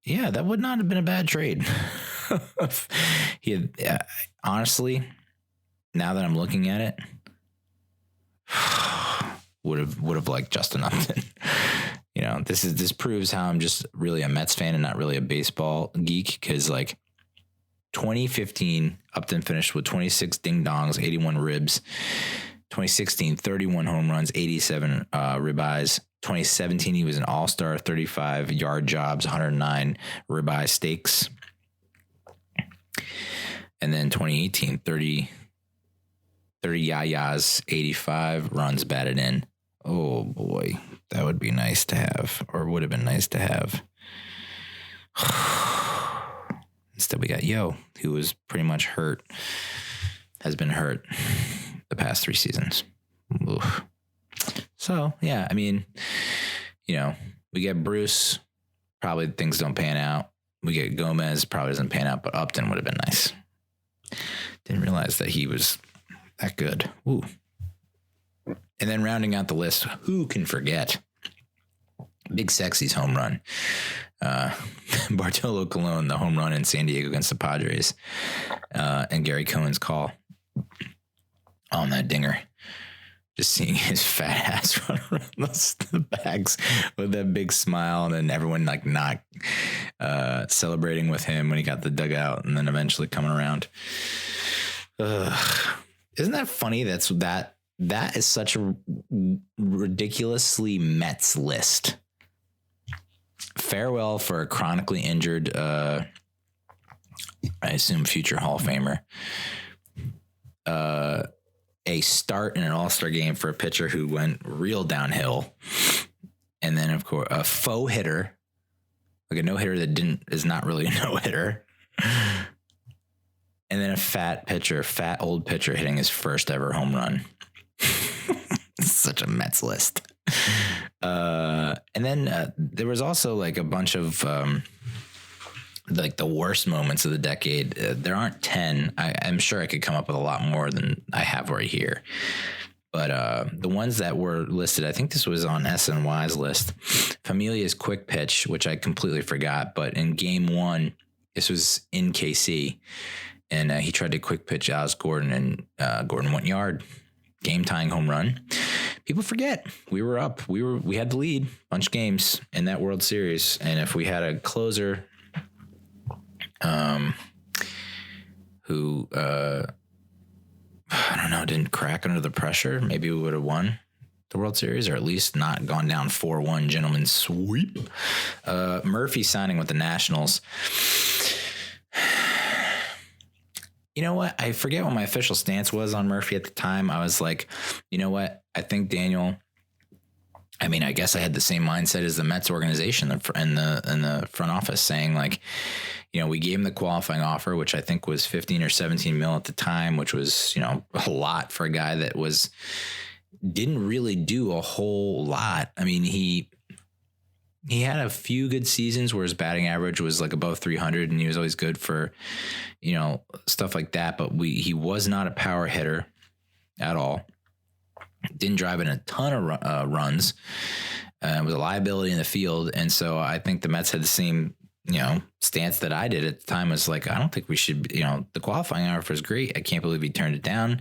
Speaker 1: Yeah, that would not have been a bad trade. He had, honestly, now that I'm looking at it, would have liked Justin Upton. You know, this proves how I'm just really a Mets fan and not really a baseball geek, because like 2015, Upton finished with 26 ding-dongs, 81 ribs. 2016, 31 home runs, 87 ribeyes. 2017, he was an all-star, 35 yard jobs, 109 ribeye stakes. And then 2018, 30 yayas, 85 runs batted in. Oh boy, that would be nice to have, or would have been nice to have. Instead, we got Yo, who was pretty much hurt, has been hurt the past 3 seasons. Oof. So, yeah, I mean, you know, we get Bruce, probably things don't pan out. We get Gomez, probably doesn't pan out, but Upton would have been nice. Didn't realize that he was that good. Ooh. And then rounding out the list, who can forget Big Sexy's home run? Bartolo Colon, the home run in San Diego against the Padres, and Gary Cohen's call on that dinger. Just seeing his fat ass run around the bags with that big smile, and then everyone like not celebrating with him when he got the dugout, and then eventually coming around. Isn't that funny? That that is such a ridiculously Mets list. Farewell for a chronically injured, I assume future Hall of Famer. A start in an all-star game for a pitcher who went real downhill. And then, of course, a faux hitter, like a no-hitter that is not really a no-hitter. And then a fat old pitcher hitting his first ever home run. Such a Mets list. And then there was also like a bunch of like the worst moments of the decade. There aren't 10. I'm sure I could come up with a lot more than I have right here. But the ones that were listed, I think this was on SNY's list. Familia's quick pitch, which I completely forgot. But in game 1, this was in KC. And he tried to quick pitch Alex Gordon, and Gordon went yard. Game tying home run. People forget we were up. We had the lead bunch of games in that World Series. And if we had a closer who I don't know, didn't crack under the pressure, maybe we would have won the World Series, or at least not gone down 4-1 gentleman's sweep. Murphy signing with the Nationals. You know what? I forget what my official stance was on Murphy at the time. I was like, you know what? I think Daniel, I mean, I guess I had the same mindset as the Mets organization in the front office, saying like, you know, we gave him the qualifying offer, which I think was 15 or 17 mil at the time, which was, you know, a lot for a guy that didn't really do a whole lot. I mean, he had a few good seasons where his batting average was like above 300, and he was always good for, you know, stuff like that. But he was not a power hitter at all. Didn't drive in a ton of runs. Was a liability in the field. And so I think the Mets had the same, you know, stance that I did at the time. Was like, I don't think we should, you know, the qualifying offer is great. I can't believe he turned it down.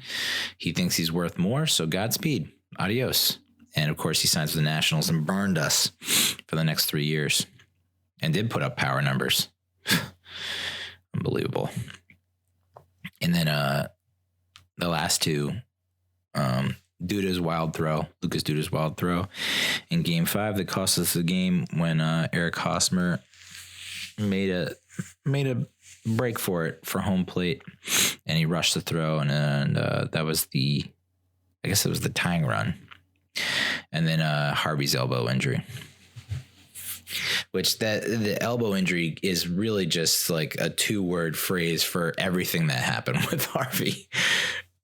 Speaker 1: He thinks he's worth more. So Godspeed. Adios. And of course he signs with the Nationals and burned us for the next 3 years and did put up power numbers. Unbelievable. And then the last two, Lucas Duda's wild throw in game 5 that cost us the game when Eric Hosmer made a break for it for home plate, and he rushed the throw, and that was it was the tying run. And then Harvey's elbow injury, which the elbow injury is really just like a 2-word phrase for everything that happened with Harvey.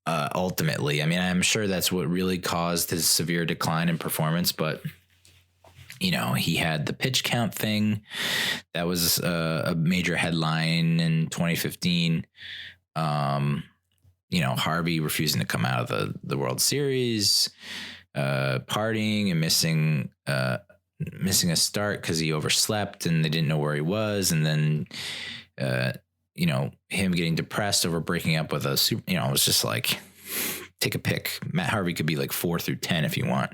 Speaker 1: Ultimately, I mean, I'm sure that's what really caused his severe decline in performance, but you know, he had the pitch count thing that was a major headline in 2015. You know, Harvey refusing to come out of the World Series, partying and missing a start because he overslept and they didn't know where he was. And then, you know, him getting depressed over breaking up with it was just like, take a pick. Matt Harvey could be like 4 through 10 if you want.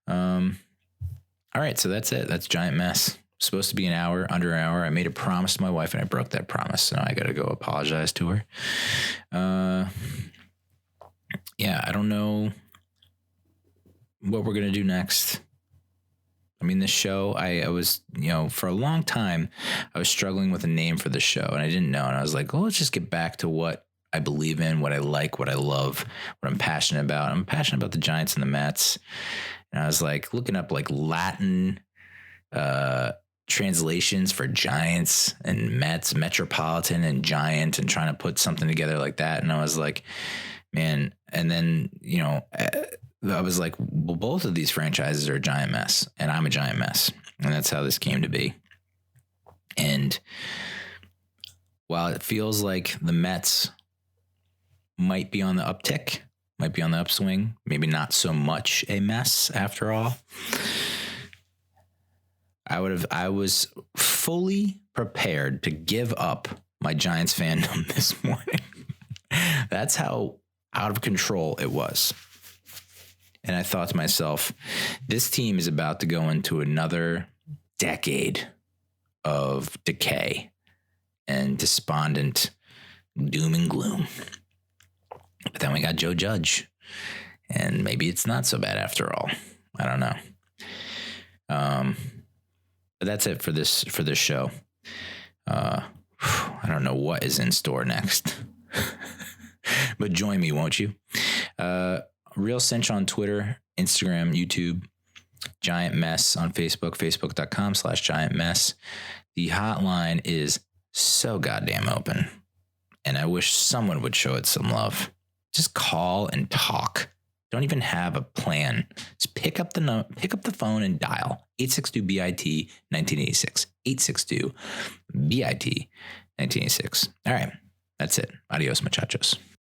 Speaker 1: All right. So that's it. That's Giant Mess. Supposed to be under an hour. I made a promise to my wife and I broke that promise. So now I got to go apologize to her. Yeah, I don't know what we're going to do next. I mean, this show, I was, you know, for a long time, I was struggling with a name for the show and I didn't know. And I was like, well, let's just get back to what I believe in, what I like, what I love, what I'm passionate about. I'm passionate about the Giants and the Mets. And I was like looking up like Latin translations for Giants and Mets, Metropolitan and Giant, and trying to put something together like that. And I was like, man, and then, you know, I was like, well, both of these franchises are a giant mess and I'm a giant mess. And that's how this came to be. And while it feels like the Mets might be on the uptick, might be on the upswing, maybe not so much a mess after all, I was fully prepared to give up my Giants fandom this morning. That's how out of control it was. And I thought to myself, this team is about to go into another decade of decay and despondent doom and gloom. But then we got Joe Judge. And maybe it's not so bad after all. I don't know. But that's it for this show. I don't know what is in store next. But join me, won't you? Real Cinch on Twitter, Instagram, YouTube. Giant Mess on Facebook, facebook.com/Giant Mess. The hotline is so goddamn open. And I wish someone would show it some love. Just call and talk. Don't even have a plan. Just pick up the phone and dial 862-BIT 1986. 862-BIT 1986. All right. That's it. Adios, muchachos.